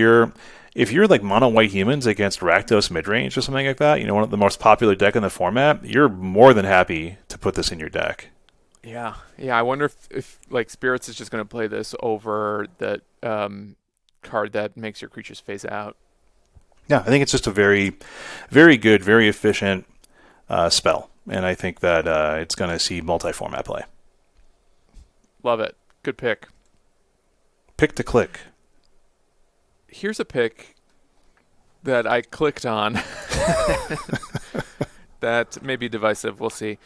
if you're like mono white humans against Rakdos midrange or something like that, one of the most popular deck in the format, you're more than happy to put this in your deck. Yeah, yeah. I wonder if like Spirits is just going to play this over that card that makes your creatures phase out. Yeah, I think it's just a very, very good, very efficient spell, and I think that it's going to see multi-format play. Love it. Good pick. Pick to click. Here's a pick that I clicked on that may be divisive. We'll see.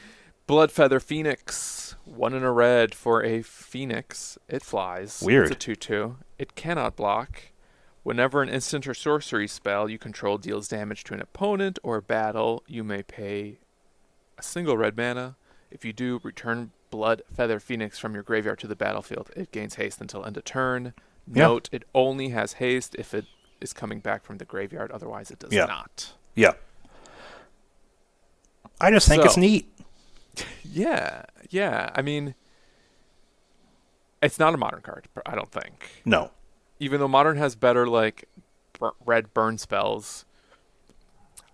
Bloodfeather Phoenix. 1 in a red for a Phoenix. It flies. Weird. It's a 2/2. It cannot block. Whenever an instant or sorcery spell you control deals damage to an opponent or battle, you may pay a single red mana. If you do, return Bloodfeather Phoenix from your graveyard to the battlefield. It gains haste until end of turn. Yeah. Note, it only has haste if it is coming back from the graveyard. Otherwise, it does not. Yeah. I just think it's neat. Yeah. I mean, it's not a modern card, I don't think. No. Even though modern has better like red burn spells,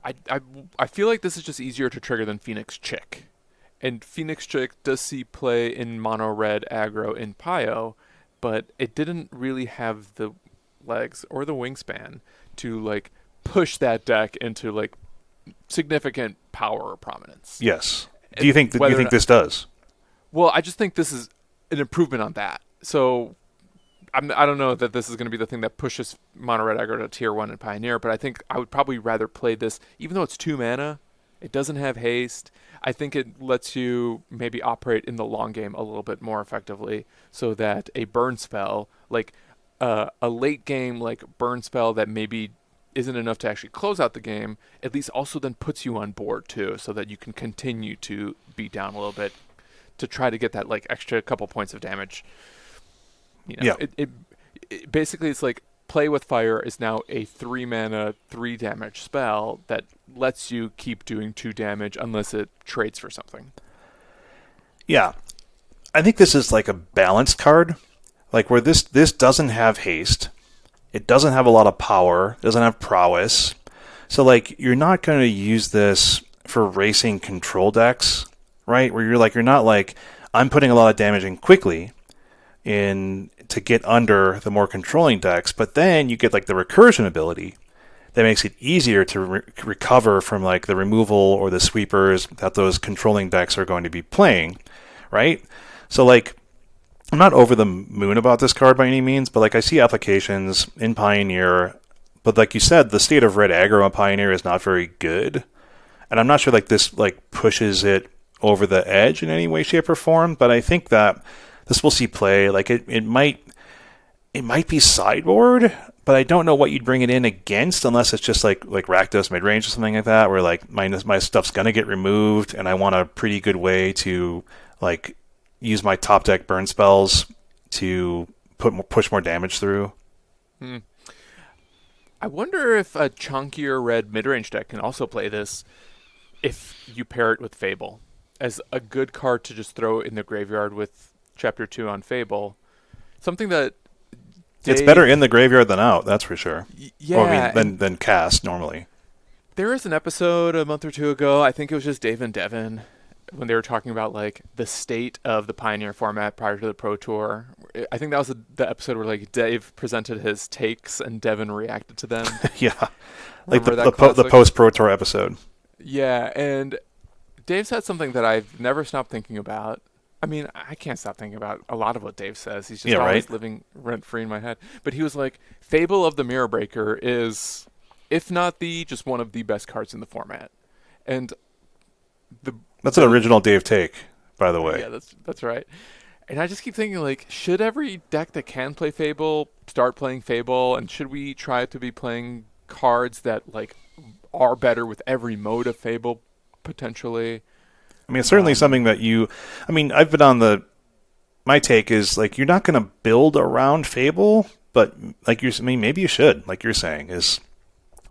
I feel like this is just easier to trigger than Phoenix Chick. And Phoenix Chick does see play in mono red aggro in Pio, but it didn't really have the legs or the wingspan to like push that deck into like significant power or prominence. Yes. Do you think this does? Well, I just think this is an improvement on that. So I don't know that this is going to be the thing that pushes mono red aggro to tier 1 in Pioneer, but I think I would probably rather play this, even though it's 2 mana. It doesn't have haste. I think it lets you maybe operate in the long game a little bit more effectively, so that a burn spell, like a late game like burn spell that maybe isn't enough to actually close out the game, at least also then puts you on board too, so that you can continue to beat down a little bit to try to get that like extra couple points of damage. Yeah. It basically it's like Play with Fire is now a 3 mana 3 damage spell that lets you keep doing 2 damage unless it trades for something. Yeah. I think this is like a balanced card, like where this doesn't have haste. It doesn't have a lot of power, doesn't have prowess. So like you're not going to use this for racing control decks, right? Where you're not like I'm putting a lot of damage in quickly in to get under the more controlling decks, but then you get like the recursion ability that makes it easier to recover from like the removal or the sweepers that those controlling decks are going to be playing, right? So like I'm not over the moon about this card by any means, but like I see applications in Pioneer, but like you said, the state of red aggro on Pioneer is not very good, and I'm not sure like this like pushes it over the edge in any way, shape, or form. But I think that this will see play. Like it might be sideboard, but I don't know what you'd bring it in against unless it's just like Rakdos midrange or something like that, where like my stuff's gonna get removed, and I want a pretty good way to like use my top deck burn spells to push more damage through. I wonder if a chunkier red midrange deck can also play this if you pair it with Fable as a good card to just throw in the graveyard with Chapter 2 on Fable. Something that it's better in the graveyard than out, that's for sure. Yeah. Well, I mean, than cast normally. There was an episode a month or two ago, I think it was just Dave and Devin, when they were talking about like the state of the Pioneer format prior to the Pro Tour. I think that was the episode where like Dave presented his takes and Devin reacted to them. Yeah, like Remember that the classic? post Pro Tour episode. Yeah, and Dave said something that I've never stopped thinking about. I mean, I can't stop thinking about a lot of what Dave says. He's just Yeah, right. always living rent free in my head. But he was like, Fable of the Mirror Breaker is, if not the, just one of the best cards in the format. And the That's an original Dave take, by the way. yeah, that's right. And I just keep thinking like, should every deck that can play Fable start playing Fable, and should we try to be playing cards that like are better with every mode of Fable potentially? I mean, it's certainly something that I mean, I've been on my take is like you're not going to build around Fable, but like I mean, maybe you should. Like you're saying, is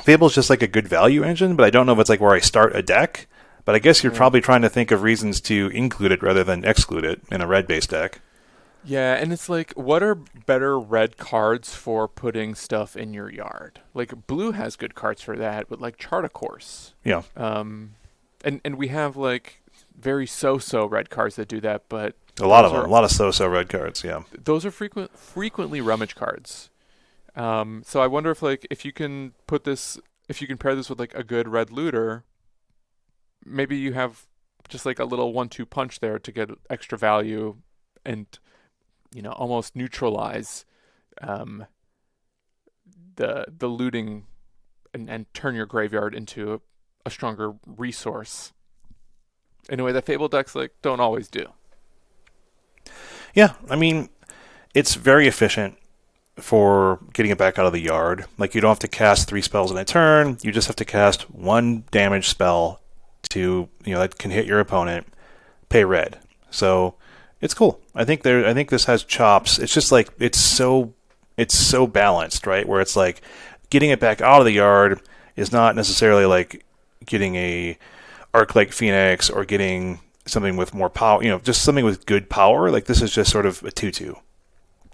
Fable's just like a good value engine, but I don't know if it's like where I start a deck. But I guess you're probably trying to think of reasons to include it rather than exclude it in a red-based deck. Yeah, and it's like, what are better red cards for putting stuff in your yard? Like, blue has good cards for that, but like Chart a Course. Yeah. And we have like very so-so red cards that do that, but A lot of them. A lot of so-so red cards, yeah. those are frequently rummage cards. So I wonder if like if you can pair this with like a good red looter, maybe you have just like a little 1-2 punch there to get extra value and almost neutralize the looting and turn your graveyard into a stronger resource in a way that Fable decks like don't always do. Yeah, I mean, it's very efficient for getting it back out of the yard. Like, you don't have to cast 3 spells in a turn. You just have to cast 1 damage spell to, that can hit your opponent, pay red. So, it's cool. I think this has chops. It's just like, it's so balanced, right? Where it's like, getting it back out of the yard is not necessarily like getting a Arc like Phoenix or getting something with more power, just something with good power. Like, this is just sort of a 2/2.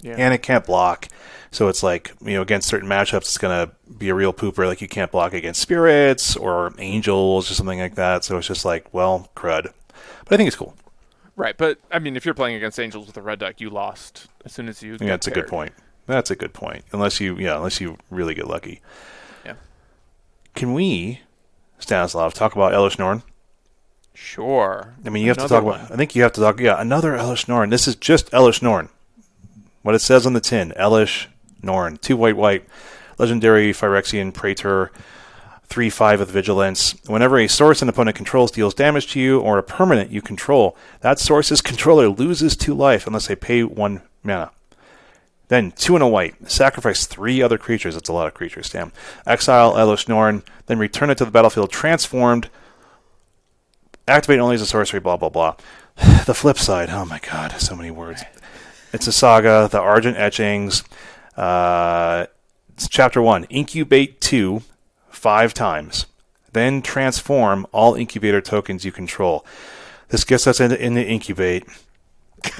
Yeah. And it can't block. So it's like, against certain matchups, it's going to be a real pooper. Like, you can't block against spirits or angels or something like that. So it's just like, well, crud. But I think it's cool. Right, but I mean, if you're playing against angels with a red deck, you lost as soon as you. Yeah, that's a good point. That's a good point. Unless you really get lucky. Yeah. Can we, Stanislav, talk about Elesh Norn? Sure. I mean, you have to talk about. I think you have to talk. Yeah, another Elesh Norn. This is just Elesh Norn. What it says on the tin: Elesh Norn, 2 white, legendary Phyrexian Praetor, 3/5 with vigilance. Whenever a source an opponent controls deals damage to you or a permanent you control, that source's controller loses 2 life unless they pay 1 mana. Then 2 and a white. Sacrifice 3 other creatures. That's a lot of creatures, damn. Exile Elesh Norn. Then return it to the battlefield transformed. Activate only as a sorcery, blah, blah, blah. The flip side. Oh my god, so many words. It's a saga. The Argent Etchings. It's Chapter 1. Incubate 2 5 times. Then transform all incubator tokens you control. This gets us into Incubate.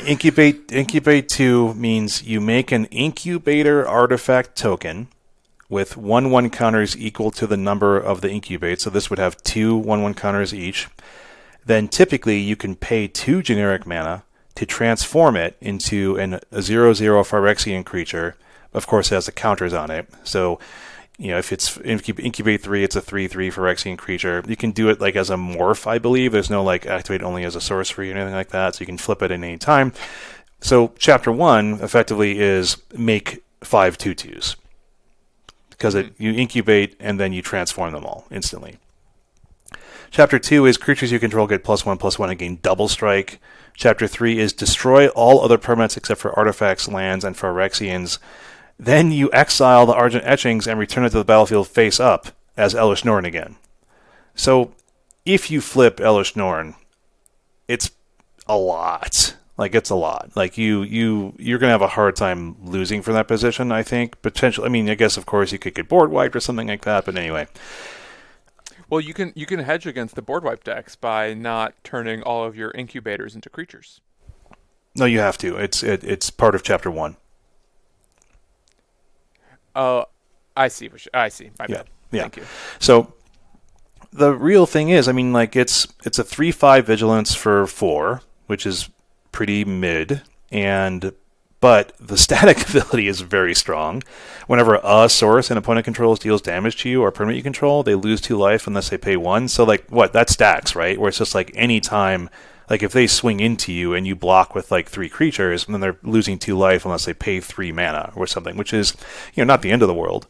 Incubate 2 means you make an incubator artifact token with 1/1 counters equal to the number of the incubate. So this would have 2 1/1 counters each. Then typically you can pay 2 generic mana to transform it into a 0/0 Phyrexian creature. Of course, it has the counters on it. So, if it's Incubate 3, it's a 3/3 Phyrexian creature. You can do it like as a morph, I believe. There's no like activate only as a sorcery or anything like that. So you can flip it at any time. So Chapter 1 effectively is make 5 2/2s. Because you incubate and then you transform them all instantly. Chapter 2 is creatures you control get +1/+1 and gain double strike. Chapter 3 is destroy all other permanents except for artifacts, lands, and Phyrexians. Then you exile the Argent Etchings and return it to the battlefield face up as Elesh Norn again. So if you flip Elesh Norn, it's a lot. Like, it's a lot. Like, you're going to have a hard time losing from that position, I think. Potentially, I mean, I guess, of course, you could get board wiped or something like that, but anyway. Well, you can hedge against the board wipe decks by not turning all of your incubators into creatures. No, you have to. It's part of Chapter 1. Oh, I see. I see. My bad. Yeah. Thank you. So the real thing is, I mean, like it's a 3/5 vigilance for 4, which is pretty mid, but the static ability is very strong. Whenever a source an opponent controls deals damage to you or permanent you control, they lose 2 life unless they pay 1. So like what? That stacks, right? Where it's just like any time, like if they swing into you and you block with like 3 creatures, then they're losing 2 life unless they pay 3 mana or something, which is, not the end of the world,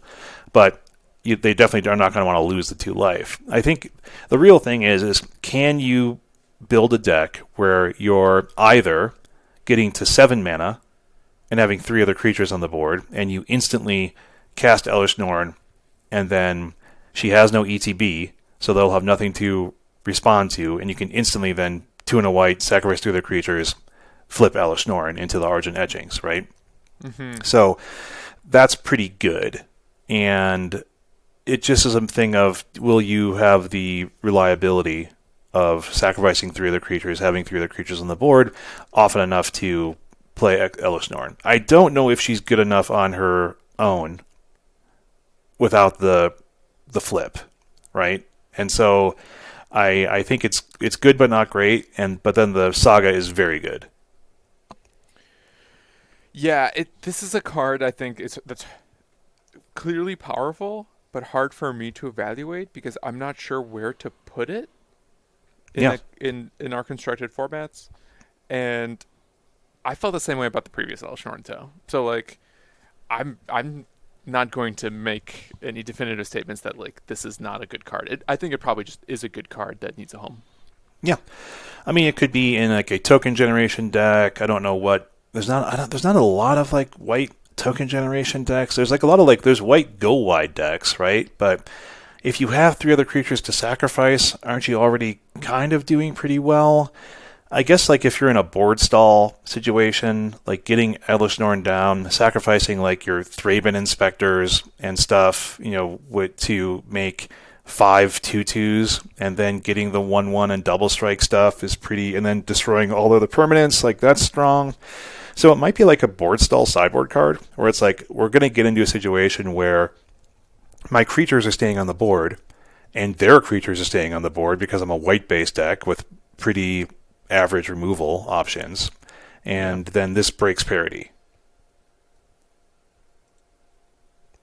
but they definitely are not going to want to lose the 2 life. I think the real thing is can you build a deck where you're either getting to 7 mana and having 3 other creatures on the board, and you instantly cast Elesh Norn, and then she has no ETB, so they'll have nothing to respond to, and you can instantly then 2 and a white, sacrifice 3 other creatures, flip Elesh Norn into the Argent Etchings, right? Mm-hmm. So that's pretty good. And it just is a thing of, will you have the reliability of sacrificing 3 other creatures, having 3 other creatures on the board often enough to play Elesh Norn. I don't know if she's good enough on her own without the flip, right? And so I think it's good but not great, but then the Saga is very good. Yeah, this is a card I think that's clearly powerful, but hard for me to evaluate because I'm not sure where to put it in our constructed formats. And I felt the same way about the previous Elesh Norn too. So like I'm not going to make any definitive statements that like this is not a good card. I think it probably just is a good card that needs a home. Yeah. I mean, it could be in like a token generation deck. I don't know what. There's not a lot of like white token generation decks. There's like a lot of like there's white go wide decks, right? But if you have 3 other creatures to sacrifice, aren't you already kind of doing pretty well? I guess like if you're in a board stall situation, like getting Elesh Norn down, sacrificing like your Thraben Inspectors and stuff, to make 5 2/2s, and then getting the 1/1 and double strike stuff is pretty, and then destroying all of the permanents, like that's strong. So it might be like a board stall sideboard card, where it's like, we're going to get into a situation where my creatures are staying on the board, and their creatures are staying on the board because I'm a white-based deck with pretty average removal options, and then this breaks parity.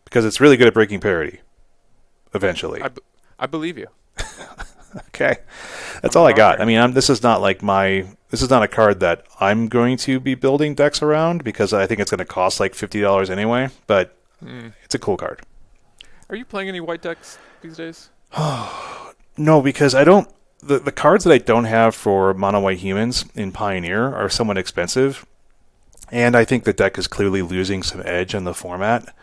Because it's really good at breaking parity, eventually. I believe you. Okay. That's all I got. I mean, this is not a card that I'm going to be building decks around because I think it's going to cost like $50 anyway, but it's a cool card. Are you playing any white decks these days? No, because I don't. The cards that I don't have for mono white humans in Pioneer are somewhat expensive, and I think the deck is clearly losing some edge in the format.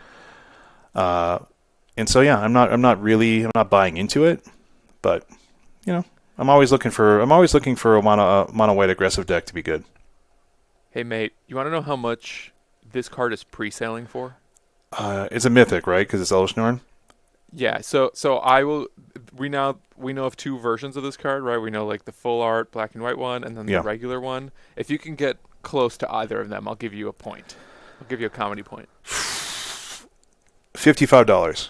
And so yeah, I'm not buying into it, but I'm always looking for a mono white aggressive deck to be good. Hey mate, you want to know how much this card is pre-selling for? It's a mythic, right? Because it's Elesh Norn. Yeah, so I will. We know of 2 versions of this card, right? We know like the full art black and white one, and then the regular one. If you can get close to either of them, I'll give you a point. I'll give you a comedy point. $55.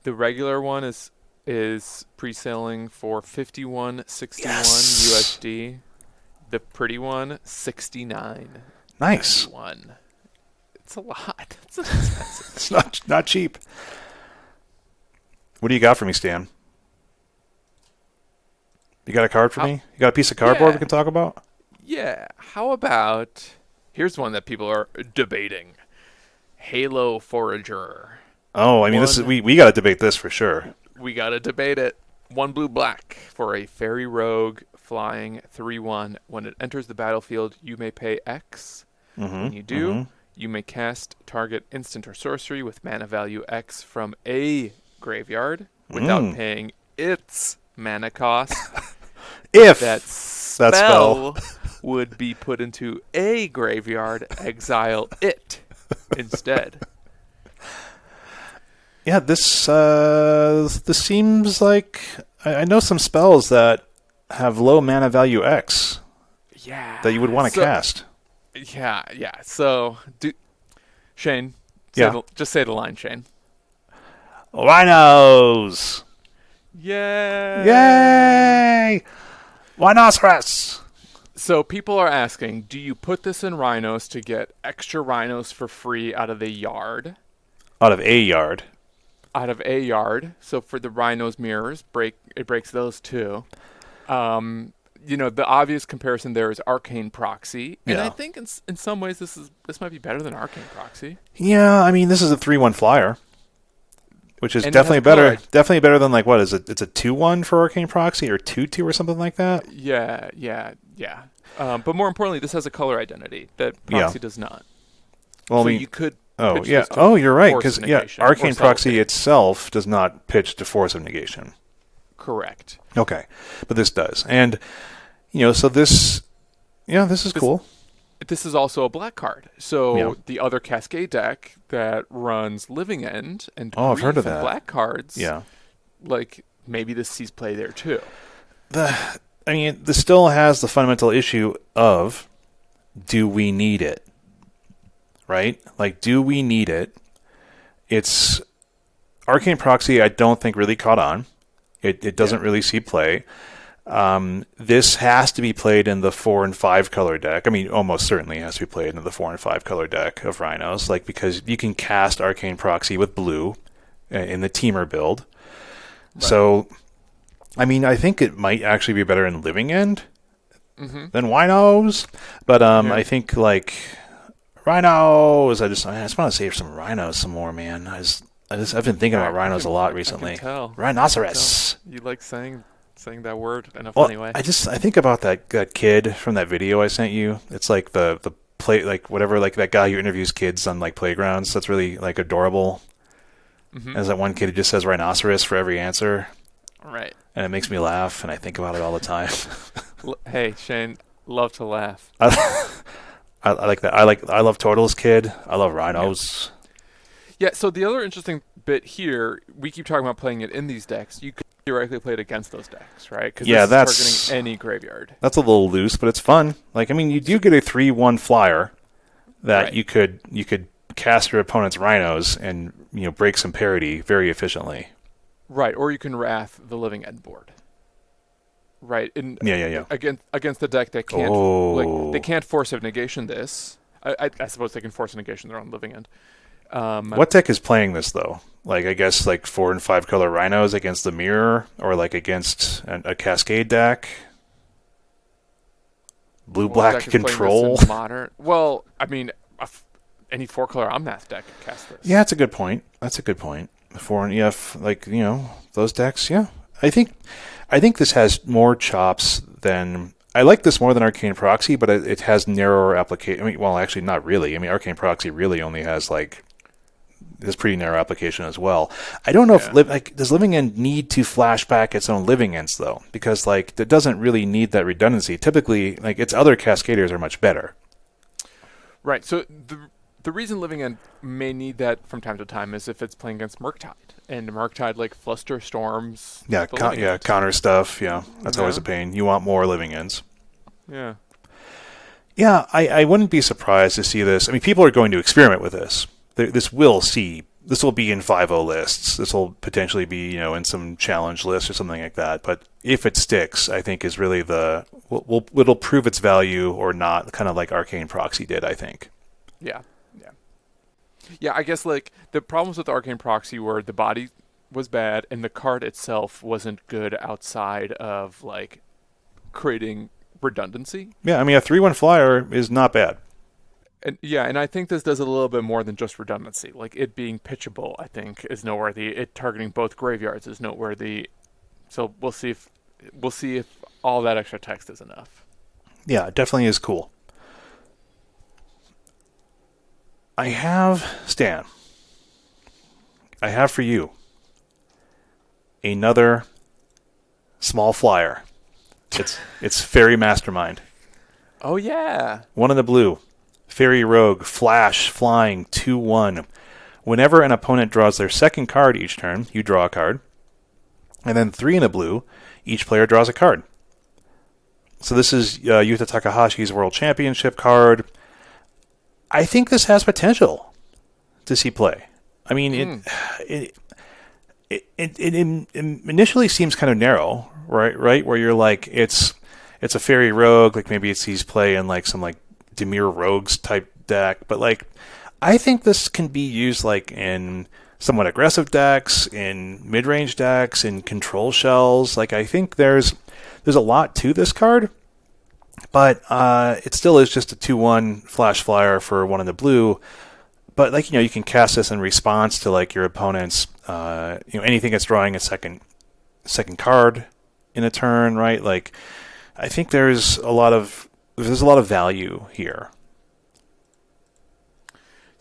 The regular one is pre-selling for $51.61 USD. The pretty one, $69. Nice. It's a lot. It's expensive. It's not cheap. What do you got for me, Stan? You got a card for me? You got a piece of cardboard we can talk about? Yeah. How about... Here's one that people are debating. Halo Forager. Oh, I mean, we got to debate this for sure. We got to debate it. 1 blue black for a fairy rogue flying 3/1. When it enters the battlefield, you may pay X. When you do, you may cast target instant or sorcery with mana value X from a graveyard without paying its mana cost. If that spell would be put into a graveyard, exile it instead. Yeah, this seems like I know some spells that have low mana value X. Yeah, that you would want to cast. Yeah. So, Shane, just say the line, Shane. Rhinos. Yay! Yay! Rhinoceros! So people are asking, do you put this in rhinos to get extra rhinos for free out of the yard? Out of a yard. Out of a yard. So for the rhinos mirrors, it breaks those too. The obvious comparison there is Arcane Proxy, and Yeah. I think in some ways this might be better than Arcane Proxy. Yeah, I mean, this is a 3-1 flyer, which is And it has definitely a better. color. Definitely better than, like, what is it? It's a 2-1 for Arcane Proxy or 2-2 or something like that? Yeah. But more importantly, this has a color identity that Proxy does not. Well, So I mean, you could oh, pitch yeah. this to Oh, you're right, force because, negation or Arcane Proxy subtlety. itself does not pitch to Force of Negation. Correct. Okay, but this does. And, so this is cool. This is also a black card. So Yeah. the other Cascade deck that runs Living End and Oh, I've heard of Grief and that. black cards, Yeah. like maybe this sees play there too. This still has the fundamental issue of, do we need it? Right? Like, do we need it? It's Arcane Proxy, I don't think really caught on. It doesn't really see play. This has to be played in the 4 and 5 color deck. I mean, almost certainly has to be played in the 4 and 5 color deck of Rhinos, because you can cast Arcane Proxy with blue in the Teamer build. Right. So, I think it might actually be better in Living End than Rhinos. But I think, like, Rhinos, I just want to save some Rhinos some more, man. I've been thinking about Rhinos a lot recently. I can tell. Rhinoceros. You like saying that word in a funny way. I think about that kid from that video I sent you. It's like the play, like whatever, like that guy who interviews kids on like playgrounds. That's really like adorable. As that one kid who just says rhinoceros for every answer. Right. And it makes me laugh, and I think about it all the time. Hey, Shane, love to laugh. I like that. I love Turtles, kid. I love rhinos. Yeah, so the other interesting bit here, we keep talking about playing it in these decks. You could theoretically play it against those decks, right? Because this is targeting any graveyard. That's a little loose, but it's fun. Like, you do get a 3-1 flyer that you could cast your opponent's rhinos and break some parity very efficiently. Right, or you can Wrath the Living End board. Right. Yeah. Against the deck that can't they can't force of negation this. I suppose they can force a negation their own Living End. What deck is playing this though? Like, I guess like 4 and 5 color rhinos against the mirror, or like against a Cascade deck. Blue-black control. Modern. Well, any 4 color Omnath deck can cast this. Yeah, that's a good point. The 4 and EF, like, those decks. Yeah, I think this has more chops than. I like this more than Arcane Proxy, but it has narrower application. Well, actually, not really. Arcane Proxy really only has this pretty narrow application as well. I don't know if does Living End need to flash back its own Living Ends though, because it doesn't really need that redundancy. Typically, its other Cascaders are much better. Right. So the reason Living End may need that from time to time is if it's playing against Murktide, and Murktide fluster storms. Yeah, counter stuff. Yeah, that's always a pain. You want more Living Ends. Yeah. Yeah, I wouldn't be surprised to see this. People are going to experiment with this. This will be in 5.0 lists. This will potentially be, in some challenge lists or something like that. But if it sticks, I think is really it'll prove its value or not, kind of like Arcane Proxy did, I think. Yeah. Yeah, I guess the problems with Arcane Proxy were the body was bad and the card itself wasn't good outside of creating redundancy. Yeah, a 3-1 flyer is not bad. And I think this does a little bit more than just redundancy. It being pitchable, I think, is noteworthy. It targeting both graveyards is noteworthy. So we'll see if all that extra text is enough. Yeah, it definitely is cool. Stan, I have for you another small flyer. It's Faerie Mastermind. Oh yeah. 1 in the blue. Fairy Rogue, Flash, Flying, 2/1. Whenever an opponent draws their second card each turn, you draw a card. And then 3 in the blue, each player draws a card. So this is Yuta Takahashi's World Championship card. I think this has potential to see play. it initially seems kind of narrow, right? Right, where you're like, it's a fairy rogue, like maybe he's playing like some like Dimir rogues type deck, but like I think this can be used like in somewhat aggressive decks, in mid-range decks, in control shells. Like I think there's a lot to this card, but it still is just a 2/1 flash flyer for 1 in the blue. But like you can cast this in response to like your opponent's anything that's drawing a second card in a turn, right? Like I think there's a lot of value here.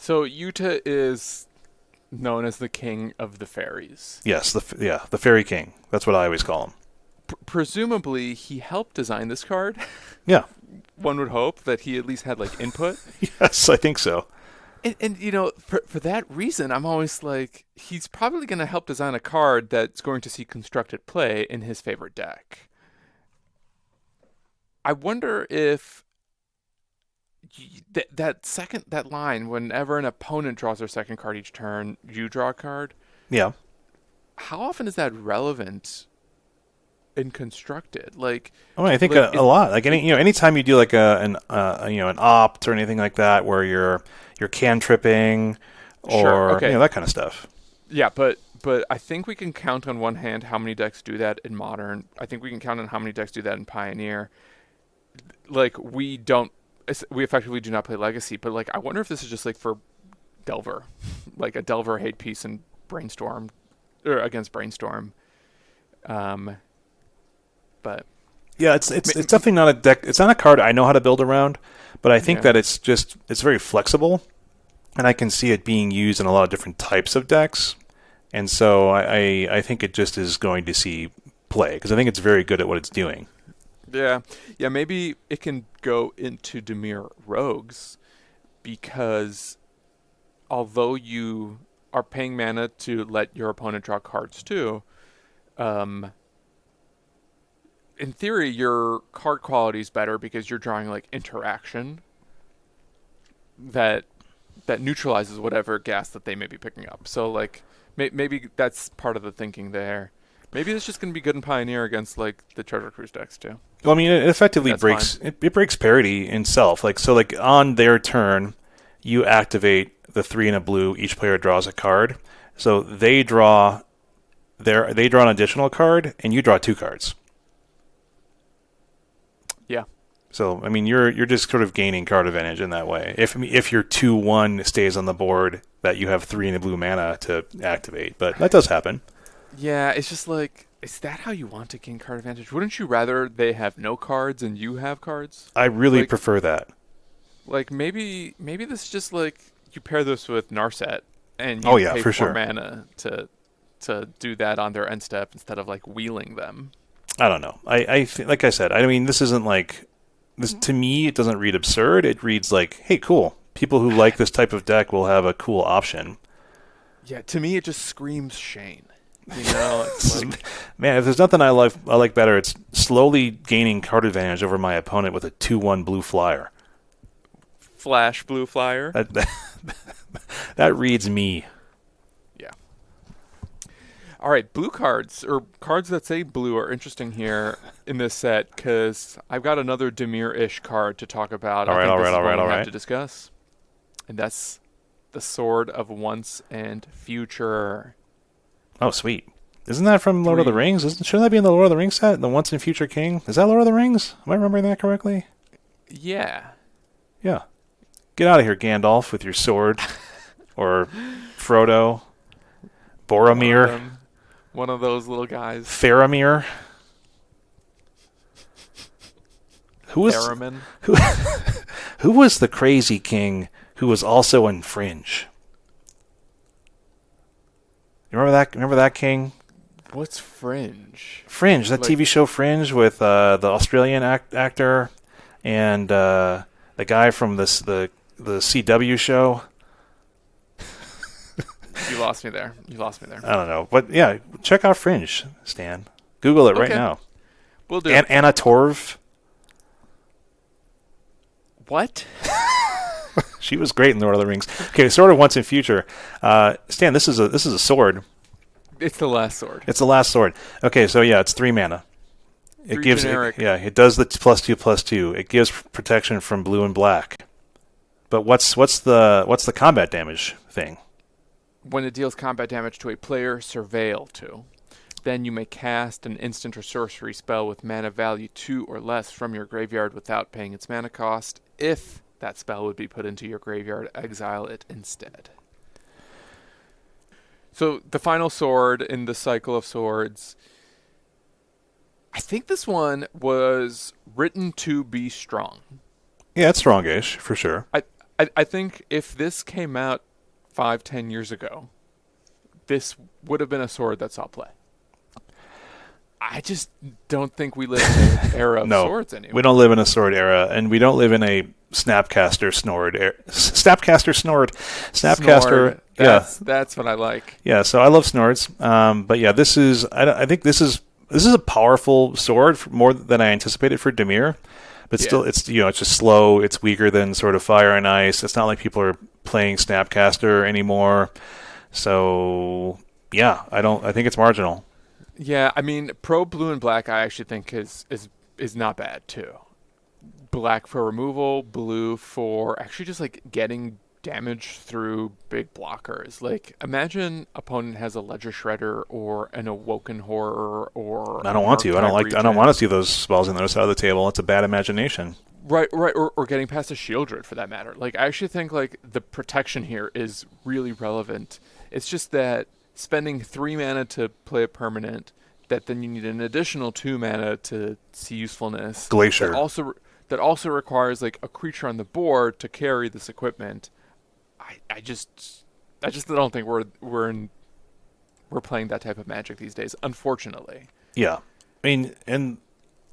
So Yuta is known as the king of the fairies. Yes, the Fairy King. That's what I always call him. Presumably, he helped design this card. Yeah. One would hope that he at least had like input. Yes, I think so. And for that reason, I'm always like, he's probably going to help design a card that's going to see constructed play in his favorite deck. I wonder if that line, whenever an opponent draws their second card each turn, you draw a card. Yeah. How often is that relevant in constructed? Like, I think a lot. Like anytime you do like an opt or anything like that, where you're cantripping or sure, okay. That kind of stuff. Yeah, but I think we can count on one hand how many decks do that in Modern. I think we can count on how many decks do that in Pioneer. Like we effectively do not play Legacy, but like I wonder if this is just like for Delver, like a Delver hate piece in Brainstorm or against Brainstorm. But yeah, it's definitely not a deck. It's not a card I know how to build around, but I think that it's very flexible, and I can see it being used in a lot of different types of decks, and so I think it just is going to see play because I think it's very good at what it's doing. Yeah, maybe it can go into Dimir rogues because although you are paying mana to let your opponent draw cards too, in theory your card quality is better because you're drawing like interaction that neutralizes whatever gas that they may be picking up. So like maybe that's part of the thinking there. Maybe it's just going to be good in Pioneer against like the Treasure Cruise decks too. Well, I mean, it effectively breaks parity in self. Like so, like on their turn, you activate the 3 in a blue. Each player draws a card. So they draw an additional card, and you draw 2 cards. Yeah. So I mean, you're just sort of gaining card advantage in that way. If your 2/1 stays on the board, that you have 3 in the blue mana to activate, but that does happen. Yeah, it's just like, is that how you want to gain card advantage? Wouldn't you rather they have no cards and you have cards? I really prefer that. Like maybe this is just like you pair this with Narset and you pay for 4 sure. mana to do that on their end step instead of like wheeling them. I don't know. Like I said, I mean, this isn't like this to me. It doesn't read absurd. It reads like, hey, cool. People who like this type of deck will have a cool option. Yeah, to me it just screams Shane. It's like, man, if there's nothing I like better, it's slowly gaining card advantage over my opponent with a 2/1 blue flyer. Flash blue flyer. That reads me. Yeah. All right, blue cards or cards that say blue are interesting here in this set because I've got another Dimir-ish card to talk about. All right. Have to discuss, and that's the Sword of Once and Future. Oh, sweet. Isn't that from Lord of the Rings? Shouldn't that be in the Lord of the Rings set? The Once and Future King? Is that Lord of the Rings? Am I remembering that correctly? Yeah. Yeah. Get out of here, Gandalf, with your sword. Or Frodo. Boromir. One of those little guys. Faramir. Who was the crazy king who was also in Fringe? You remember that king? What's Fringe? Fringe, that TV show Fringe with the Australian actor and the guy from the CW show. You lost me there. I don't know, but yeah, check out Fringe, Stan. Google it right now. We'll do. Anna Torv. What? She was great in Lord of the Rings. Okay, Sword of Once and Future. Stan, this is a sword It's the last sword. It's the last sword. Okay, so yeah, it's 3 mana. It Three gives generic. it does the +2/+2. It gives protection from blue and black. But what's the combat damage thing? When it deals combat damage to a player, surveil to. Then you may cast an instant or sorcery spell with mana value 2 or less from your graveyard without paying its mana cost. If that spell would be put into your graveyard, exile it instead. So the final sword in the cycle of swords, I think this one was written to be strong. Yeah, it's strongish for sure. I think if this came out 5-10 years ago, this would have been a sword that saw play. I just don't think we live in an era of swords anymore. We don't live in a sword era, and we don't live in a Snapcaster Snord. Snapcaster. That's what I like. Yeah, so I love Snords. But yeah, this is. I think this is a powerful sword more than I anticipated for Dimir. But still, it's just slow. It's weaker than sort of Fire and Ice. It's not like people are playing Snapcaster anymore. So yeah, I think it's marginal. Yeah, I mean, pro blue and black, I actually think is not bad too. Black for removal, blue for actually just like getting damage through big blockers. Like, imagine opponent has a Ledger Shredder or an Awoken Horror or. I don't want to. I don't want to see those spells on the other side of the table. It's a bad imagination. Right, or getting past a Shieldred for that matter. Like, I actually think like the protection here is really relevant. It's just that spending 3 mana to play a permanent, that then you need an additional 2 mana to see usefulness. Glacier. That also requires like a creature on the board to carry this equipment. I just don't think we're playing that type of Magic these days, unfortunately. Yeah, I mean, and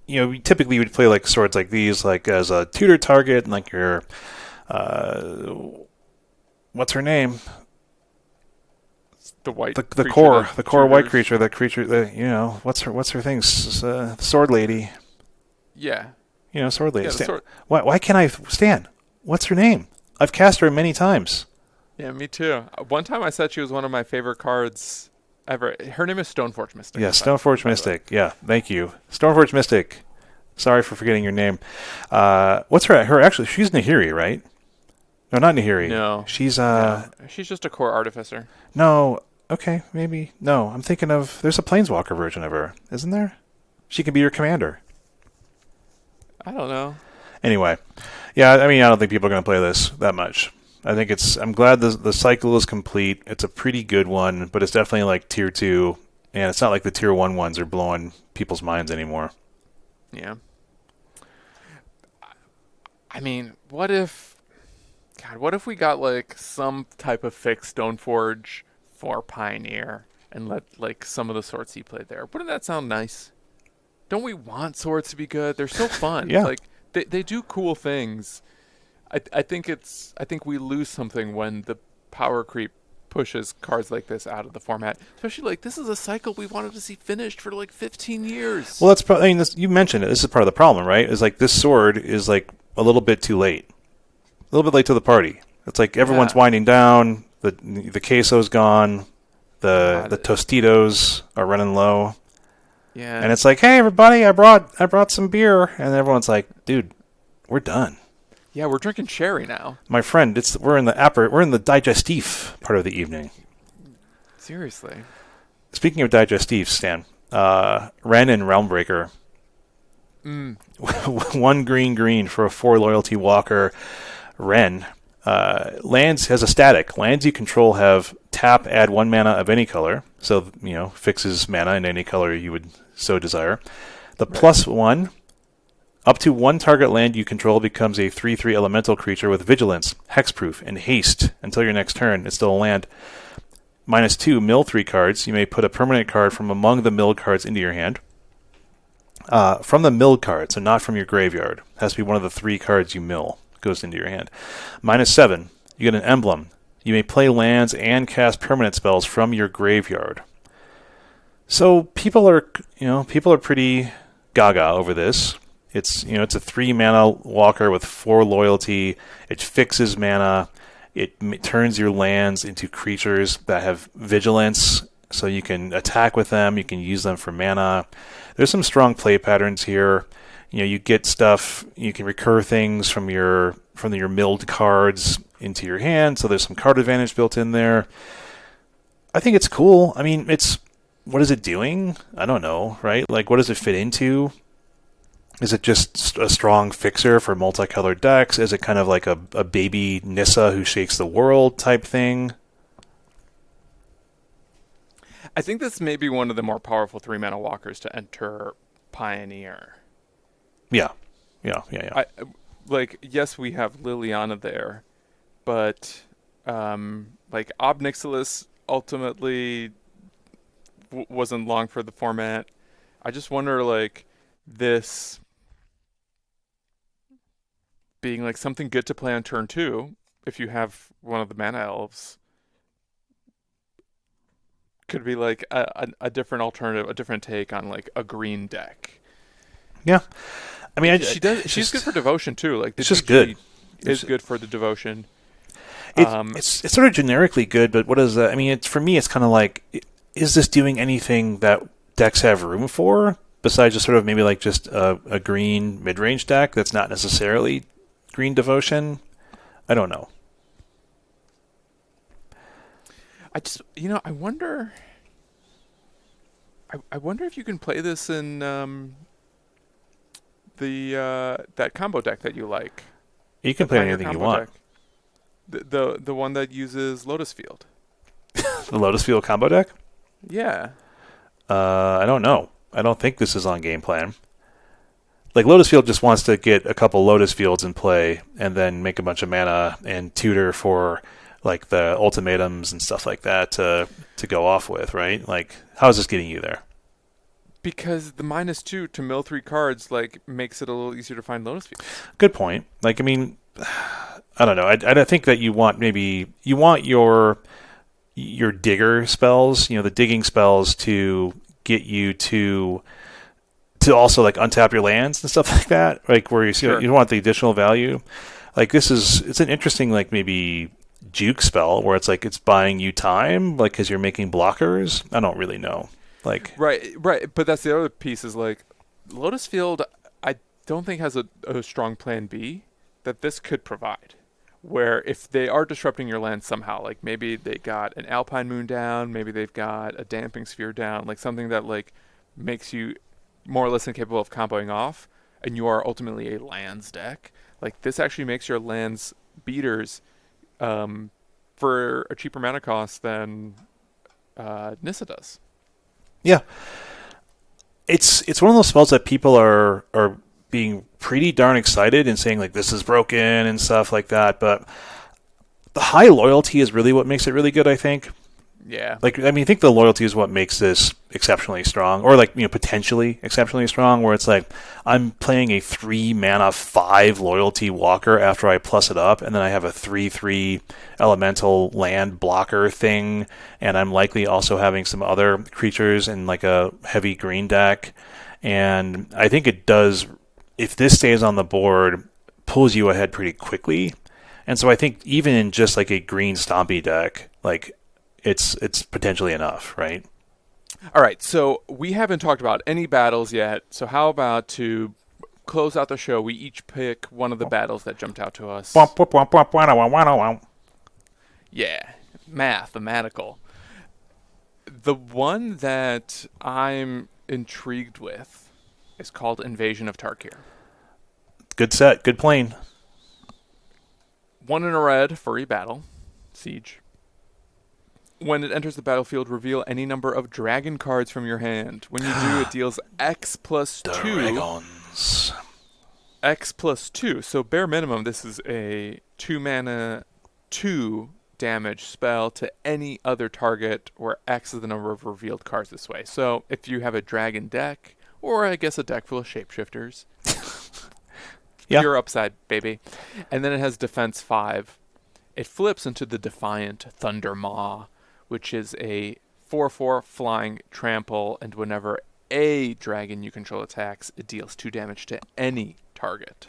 we typically would play like swords like these, like as a tutor target, and like your what's her name? The core white creature, what's her thing? Sword lady. Yeah. Sword lady. Yeah, sword. Why can't I stand? What's her name? I've cast her many times. Yeah, me too. One time I said she was one of my favorite cards ever. Her name is Stoneforge Mystic. Yeah, Stoneforge Mystic. Yeah, thank you. Stoneforge Mystic. Sorry for forgetting your name. What's her actually? She's Nahiri, right? No, not Nahiri. No. She's she's just a core artificer. No. Okay, maybe. No, I'm thinking of. There's a Planeswalker version of her, isn't there? She can be your commander. I don't know. Anyway, yeah, I mean, I don't think people are going to play this that much. I'm glad the cycle is complete. It's a pretty good one, but it's definitely like tier 2, and it's not like the tier 1 ones are blowing people's minds anymore. Yeah. I mean, what if we got like some type of fixed Stoneforge for Pioneer and let like some of the swords he played there? Wouldn't that sound nice? Don't we want swords to be good? They're so fun. Yeah. Like they do cool things. I think we lose something when the power creep pushes cards like this out of the format. Especially like this is a cycle we wanted to see finished for like 15 years. Well, that's probably. I mean, you mentioned it. This is part of the problem, right? Is like this sword is like a little bit too late, a little bit late to the party. It's like everyone's winding down. The queso's gone. The Tostitos are running low. Yeah. And it's like, hey, everybody, I brought some beer, and everyone's like, dude, we're done. Yeah, we're drinking sherry now. My friend, we're in the digestif part of the evening. Seriously. Speaking of digestifs, Stan, Wrenn and Realmbreaker. 1 green for a 4 loyalty walker. Wrenn. Lands has a static. Lands you control have tap, add 1 mana of any color. So, fixes mana in any color you would so desire. The +1, up to 1 target land you control becomes a 3/3 elemental creature with vigilance, hexproof, and haste until your next turn. It's still a land. -2, mill 3 cards. You may put a permanent card from among the milled cards into your hand. From the milled card, so not from your graveyard. It has to be one of the 3 cards you mill. Goes into your hand. -7, you get an emblem. You may play lands and cast permanent spells from your graveyard. So people are pretty gaga over this. It's a 3 mana walker with 4 loyalty. It fixes mana. It turns your lands into creatures that have vigilance So you can attack with them, you can use them for mana. There's some strong play patterns here. You get stuff, you can recur things from your milled cards into your hand, so there's some card advantage built in there. I think it's cool. I mean, what is it doing? I don't know, right? Like, what does it fit into? Is it just a strong fixer for multicolored decks? Is it kind of like a baby Nissa who shakes the world type thing? I think this may be one of the more powerful 3-mana walkers to enter Pioneer. Yeah. Yes, we have Liliana there, but Ob Nixilis ultimately wasn't long for the format. I just wonder, this being something good to play on turn 2 if you have one of the mana elves could be a different alternative, a different take on a green deck. Yeah. I mean, she's good for devotion too. It's just good. Is good for the devotion. It's sort of generically good, but what is that? I mean, for me, it's kind of like, is this doing anything that decks have room for besides just sort of maybe just a green mid-range deck that's not necessarily green devotion? I don't know. I wonder. I wonder if you can play this in that combo deck that you like. You can play anything you want. The one that uses Lotus Field. The Lotus Field combo deck? Yeah. I don't know. I don't think this is on game plan. Lotus Field just wants to get a couple Lotus Fields in play and then make a bunch of mana and tutor for the ultimatums and stuff like that to go off with, right? How is this getting you there? Because the -2 to mill 3 cards makes it a little easier to find Lotus Fields. Good point. I mean, I don't know. I think that you want your digger spells, the digging spells to get you to also untap your lands and stuff like that. Where you want the additional value. It's an interesting maybe juke spell where it's buying you time because you're making blockers. I don't really know. Right. But that's the other piece is Lotus Field. I don't think has a strong plan B that this could provide. Where if they are disrupting your land somehow, maybe they got an Alpine Moon down, maybe they've got a Damping Sphere down, something that makes you more or less incapable of comboing off, and you are ultimately a lands deck. This actually makes your lands beaters for a cheaper mana cost than Nissa does. Yeah, it's one of those spells that people are being pretty darn excited and saying this is broken and stuff like that. But the high loyalty is really what makes it really good, I think. Yeah. I think the loyalty is what makes this exceptionally strong, or potentially exceptionally strong. Where it's I'm playing a 3-mana 5 loyalty walker after I plus it up, and then I have a 3/3 elemental land blocker thing, and I'm likely also having some other creatures in a heavy green deck, and I think it does. If this stays on the board, pulls you ahead pretty quickly, and so I think even in just a green stompy deck, it's potentially enough, right? All right, so we haven't talked about any battles yet. So how about to close out the show, we each pick one of the battles that jumped out to us. Yeah, mathematical. The one that I'm intrigued with is called Invasion of Tarkir. Good set, good plane. 1 in a red, furry battle, siege. When it enters the battlefield, reveal any number of dragon cards from your hand. When you do, it deals X plus 2. Dragons. X plus 2. So bare minimum, this is a 2-mana, 2 damage spell to any other target where X is the number of revealed cards this way. So if you have a dragon deck, or I guess a deck full of shapeshifters, yeah, you're upside, baby. And then it has defense 5. It flips into the Defiant Thunder Maw, which is a 4/4 flying trample, and whenever a dragon you control attacks, it deals 2 damage to any target.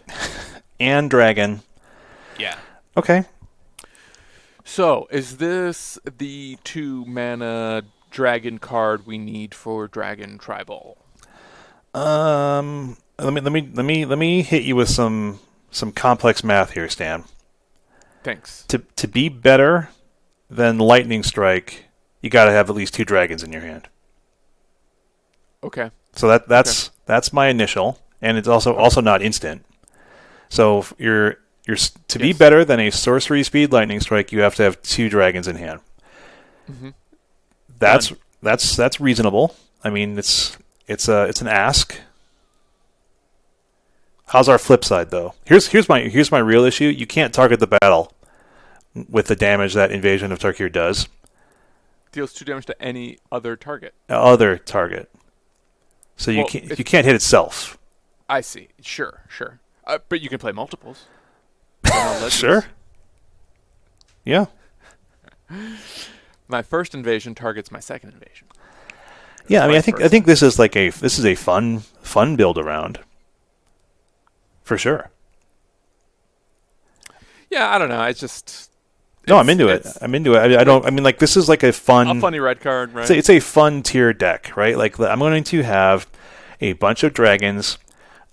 And dragon. Yeah. Okay. So, is this the 2-mana dragon card we need for Dragon Tribal? Let me hit you with some complex math here, Stan. Thanks. To be better than Lightning Strike, you got to have at least 2 dragons in your hand. Okay. So that's my initial, and it's also not instant. So to be better than a sorcery speed Lightning Strike, you have to have 2 dragons in hand. Mm-hmm. That's reasonable. I mean, it's an ask. How's our flip side though? Here's my real issue. You can't target the battle with the damage that Invasion of Tarkir does. Deals 2 damage to any other target. Other target. So you can't hit itself. I see. Sure. But you can play multiples. Sure. Yeah. My first invasion targets my second invasion. Yeah, I mean, I think this is a fun build around. For sure. Yeah, I don't know. I'm into it. I mean, like, this is like a funny red card, right? It's a fun tier deck, right? Like, I'm going to have a bunch of dragons.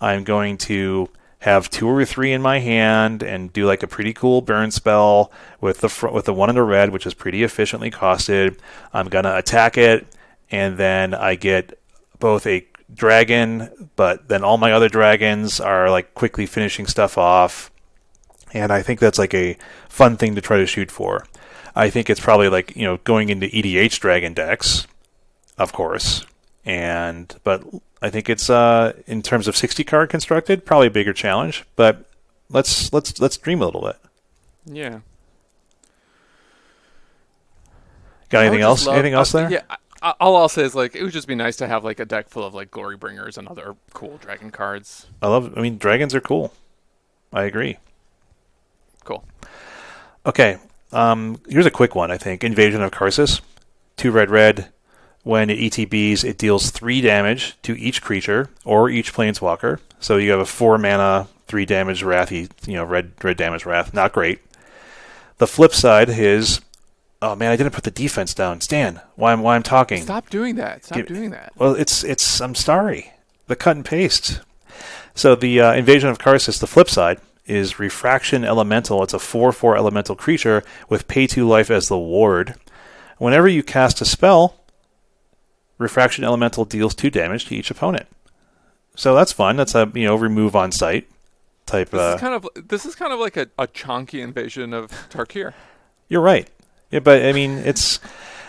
I'm going to have 2 or 3 in my hand and do like a pretty cool burn spell with the 1 in the red, which is pretty efficiently costed. I'm gonna attack it, and then I get both a dragon, but then all my other dragons are like quickly finishing stuff off. And I think that's like a fun thing to try to shoot for. I think it's probably like, going into EDH dragon decks, of course. But I think it's in terms of 60 card constructed, probably a bigger challenge. But let's dream a little bit. Yeah. Got anything else? Anything else there? Yeah. All I'll say is, like, it would just be nice to have like a deck full of like Glory Bringers and other cool dragon cards. I mean, dragons are cool. I agree. Cool. Okay. Here's a quick one, I think. Invasion of Karsus. 2 red. When it ETBs, it deals 3 damage to each creature or each planeswalker. So you have a 4 mana, 3 damage wrathy, red damage wrath. Not great. The flip side is, oh man, I didn't put the defense down. Stan, why I'm talking? Stop doing that. Doing that. Well, it's. I'm sorry. The cut and paste. So the Invasion of Karsus, the flip side, is Refraction Elemental. It's a 4/4 elemental creature with pay 2 life as the ward. Whenever you cast a spell, Refraction Elemental deals 2 damage to each opponent. So that's fun. That's a remove on site type. This is kind of like a chonky invasion of Tarkir. You're right. Yeah, but I mean, it's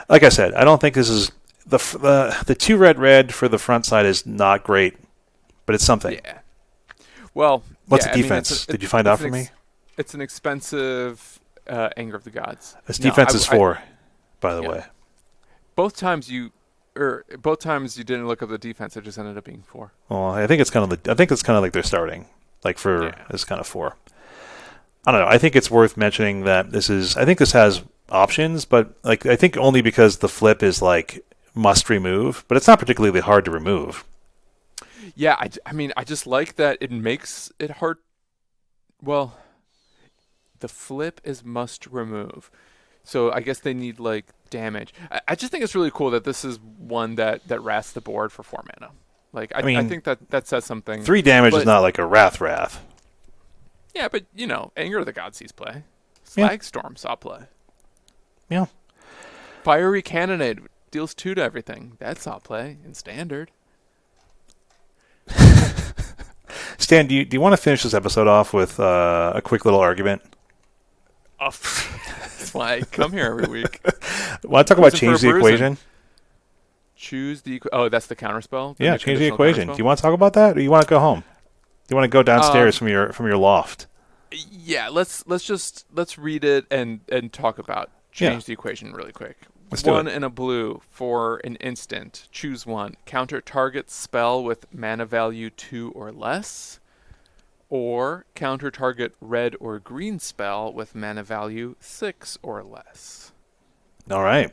like I said. I don't think this is the 2 red for the front side is not great, but it's something. Yeah. Well, what's the defense? Did you find out for me? It's an expensive Anger of the Gods. Its defense is 4, by the way. Both times you didn't look up the defense. It just ended up being 4. Well, I think it's kind of like they're starting, like it's kind of 4. I don't know. I think it's worth mentioning that I think this has options, but like I think only because the flip is like must remove, but it's not particularly hard to remove. Yeah, I mean, I just like that it makes it hard. Well, the flip is must remove. So I guess they need like damage. I just think it's really cool that this is one that wraths the board for 4 mana. Like I think that says something. 3 damage is not like a wrath. Yeah, but Anger of the Gods sees play. Slagstorm saw play. Yeah. Fiery Cannonade deals 2 to everything. That saw play in Standard. Stan, do you want to finish this episode off with a quick little argument? Oh, that's why I come here every week. Want to talk about change the equation? Choose the that's the counterspell. Yeah, change the equation. Do you want to talk about that, or you want to go home? Do you want to go downstairs from your loft? Yeah, let's read it and talk about change the equation really quick. Let's do it. 1 and a blue for an instant. Choose 1. Counter target spell with mana value 2 or less. Or counter target red or green spell with mana value 6 or less. All right.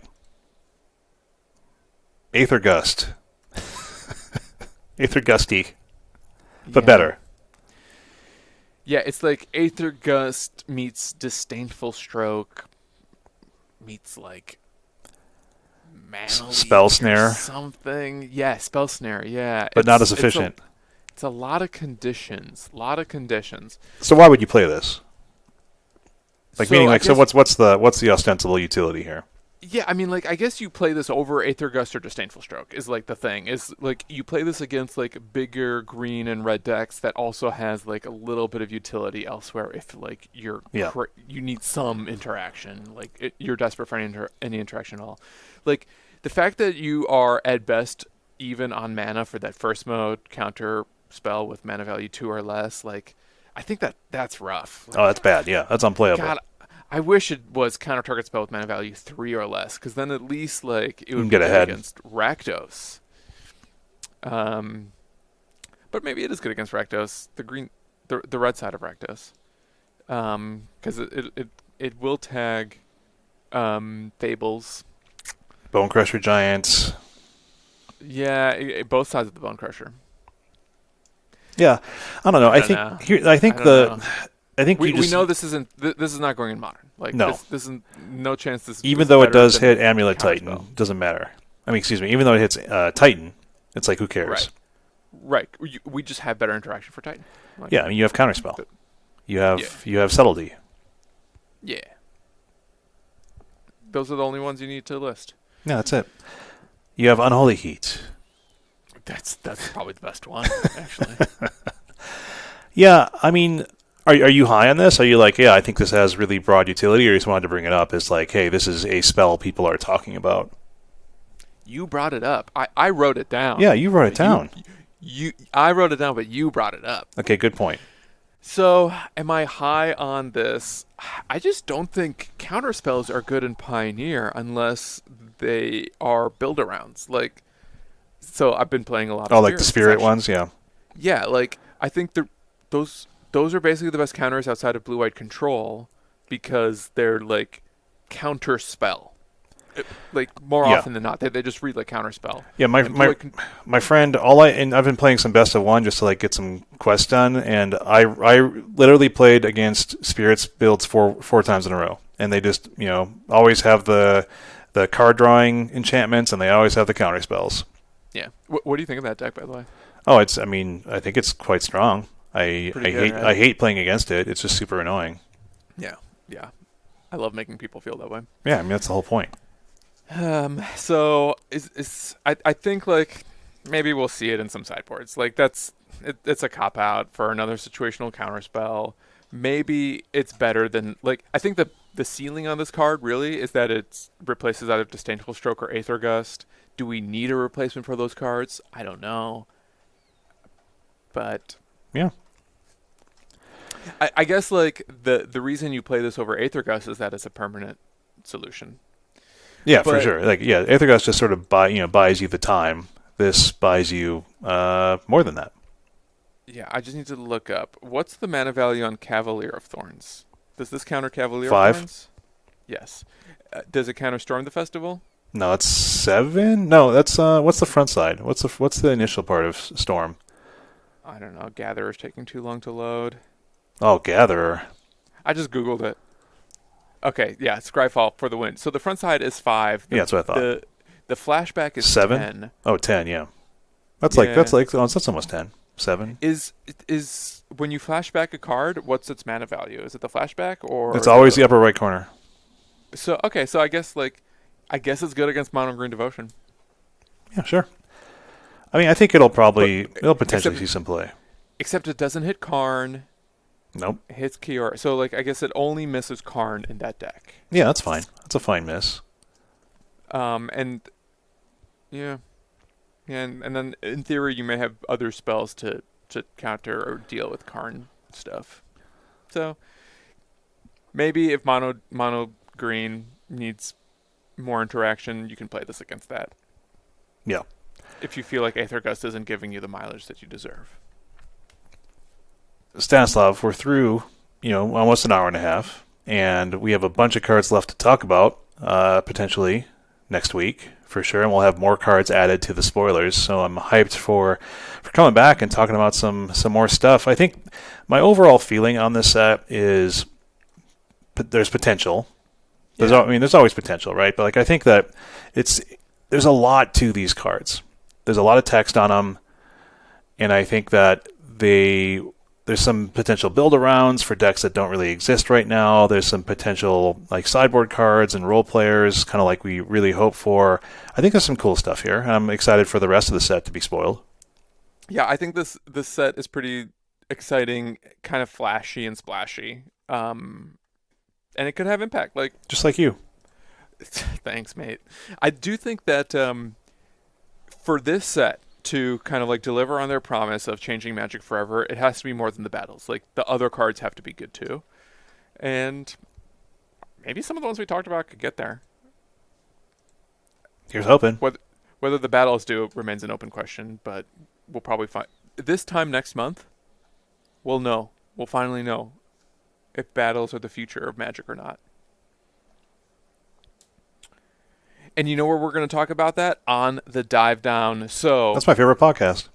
Aether Gust. Aether Gusty. But better. Yeah, it's like Aether Gust meets Disdainful Stroke meets like Mana Spell Leak or Snare, something. Yeah, Spell Snare. Yeah, but not as efficient. It's a lot of conditions. A lot of conditions. So why would you play this? Like So meaning I like so guess what's the ostensible utility here? yeah, I mean, like, I guess you play this over Aether Gust or Disdainful Stroke is like the thing. Is like you play this against like bigger green and red decks that also has like a little bit of utility elsewhere if like Yeah. you need some interaction, like you're desperate for any interaction at all. Like the fact that you are at best even on mana for that first mode counter spell with mana value 2 or less, like I think that's rough. Oh, Like, that's bad. Yeah, that's unplayable. God, I wish it was counter target spell with mana value 3 or less, because then at least like it You would can be get good ahead. against Rakdos. But maybe it is good against Rakdos, the red side of Rakdos, because it will tag Fables. Bone Crusher Giants. Yeah, both sides of the Bone Crusher. Yeah, I don't know. I I don't think know. here. I think I don't know. I think We you just know this isn't this is not going in modern. Like No. this is no chance even this is though it better does than hit Amulet Titan, Counterspell. doesn't matter. I mean, excuse me. Even though it hits Titan, it's like who cares? Right. Right. We just have better interaction for Titan. Like, Yeah, I mean, you have Counterspell. but- You have Yeah. you have Subtlety. yeah. Those are the only ones you need to list. Yeah, that's it. You have Unholy Heat. That's probably the best one, actually. Yeah, I mean, are you high on this? Are you like, yeah, I think this has really broad utility, or you just wanted to bring it up as like, hey, this is a spell people are talking about? You brought it up. I wrote it down. Yeah, you wrote it down. I wrote it down, but you brought it up. Okay, good point. So, am I high on this? I just don't think counterspells are good in Pioneer unless they are build-arounds. Like, so I've been playing a lot of Oh, like the Spirits, Spirit ones, yeah. Yeah, like I think those are basically the best counters outside of blue-white control because they're like counter spell. Like more Yeah. often than not, they just read like counter spell. Yeah, And blue-white my friend, and I've been playing some best of one just to like get some quests done, and I literally played against Spirits builds four times in a row, and they just always have the card drawing enchantments, and they always have the counter spells. Yeah. What do you think of that deck, by the way? Oh, I think it's quite strong. I Pretty hate good, right? I hate playing against it. It's just super annoying. Yeah. Yeah. I love making people feel that way. Yeah, I mean that's the whole point. So I think like maybe we'll see it in some sideboards. Like it's a cop out for another situational counterspell. Maybe it's better than like I think the ceiling on this card really is that it replaces either Disdainful Stroke or Aether Gust. Do we need a replacement for those cards? I don't know. But Yeah. I guess like the reason you play this over Aether Gust is that it's a permanent solution. Yeah, for But- sure. Like, yeah, Aether Gust just sort of buys you the time. This buys you more than that. Yeah, I just need to look up. What's the mana value on Cavalier of Thorns? Does this counter Cavalier 5. of Thorns? Yes. Does it counter Storm the Festival? No, it's 7. No, that's what's the front side? What's the initial part of Storm? I don't know. Gatherer's taking too long to load. Oh, Gatherer. I just Googled it. Okay, yeah, Scryfall for the win. So the front side is 5. Yeah, that's what I thought. The flashback is 7? 10. Oh, 10. Yeah, that's Yeah. that's almost 10. 7. Is when you flashback a card, what's its mana value? Is it the flashback or It's always the upper right corner. So okay, so I guess it's good against Mono Green Devotion. Yeah, sure. I mean, I think it'll potentially except- see some play. Except it doesn't hit Karn. Nope. It hits Kiora. So like I guess it only misses Karn in that deck. Yeah, that's fine. That's a fine miss. And yeah. And then in theory you may have other spells to counter or deal with Karn stuff. So maybe if mono green needs more interaction, you can play this against that. Yeah. If you feel like Aether Gust isn't giving you the mileage that you deserve. Stanislav, we're through, almost an hour and a half, and we have a bunch of cards left to talk about, potentially next week for sure, and we'll have more cards added to the spoilers. So I'm hyped for coming back and talking about some more stuff. I think my overall feeling on this set is there's potential. There's always potential, right? But like I think that there's a lot to these cards. There's a lot of text on them, and I think that there's some potential build-arounds for decks that don't really exist right now. There's some potential like sideboard cards and role players, kind of like we really hope for. I think there's some cool stuff here. I'm excited for the rest of the set to be spoiled. Yeah, I think this set is pretty exciting, kind of flashy and splashy, and it could have impact. Like, Just like you. thanks, mate. I do think that for this set to kind of like deliver on their promise of changing Magic forever, it has to be more than the battles. Like, the other cards have to be good too, and maybe some of the ones we talked about could get there. Here's hoping. Whether the battles do remains an open question, but we'll probably find this time next month. We'll know. We'll finally know if battles are the future of Magic or not. And you know where we're going to talk about that? On the Dive Down. So That's my favorite podcast.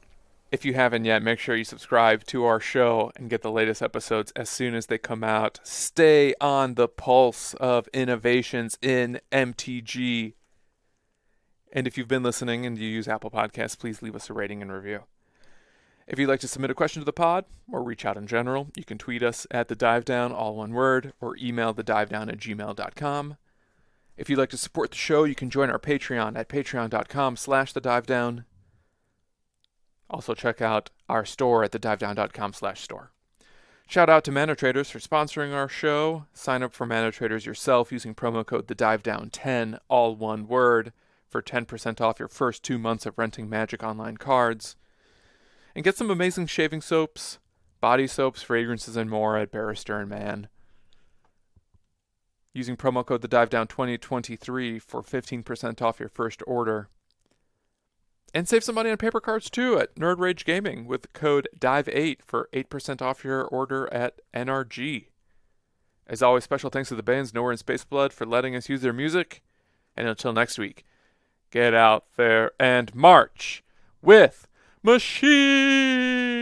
if you haven't yet, make sure you subscribe to our show and get the latest episodes as soon as they come out. Stay on the pulse of innovations in MTG. And if you've been listening and you use Apple Podcasts, please leave us a rating and review. If you'd like to submit a question to the pod or reach out in general, you can tweet us at the Dive Down, all one word, or email thedivedown@gmail.com. If you'd like to support the show, you can join our Patreon at patreon.com/thedivedown. Also check out our store at thedivedown.com/store. Shout out to Mana Traders for sponsoring our show. Sign up for Mana Traders yourself using promo code thedivedown10, all one word, for 10% off your first 2 months of renting Magic Online cards. And get some amazing shaving soaps, body soaps, fragrances, and more at Barrister and Mann. Using promo code THEDIVEDOWN2023 for 15% off your first order. And save some money on paper cards too at Nerd Rage Gaming with code DIVE8 for 8% off your order at NRG. As always, special thanks to the bands Nowhere and Space Blood for letting us use their music. And until next week, get out there and march with machine!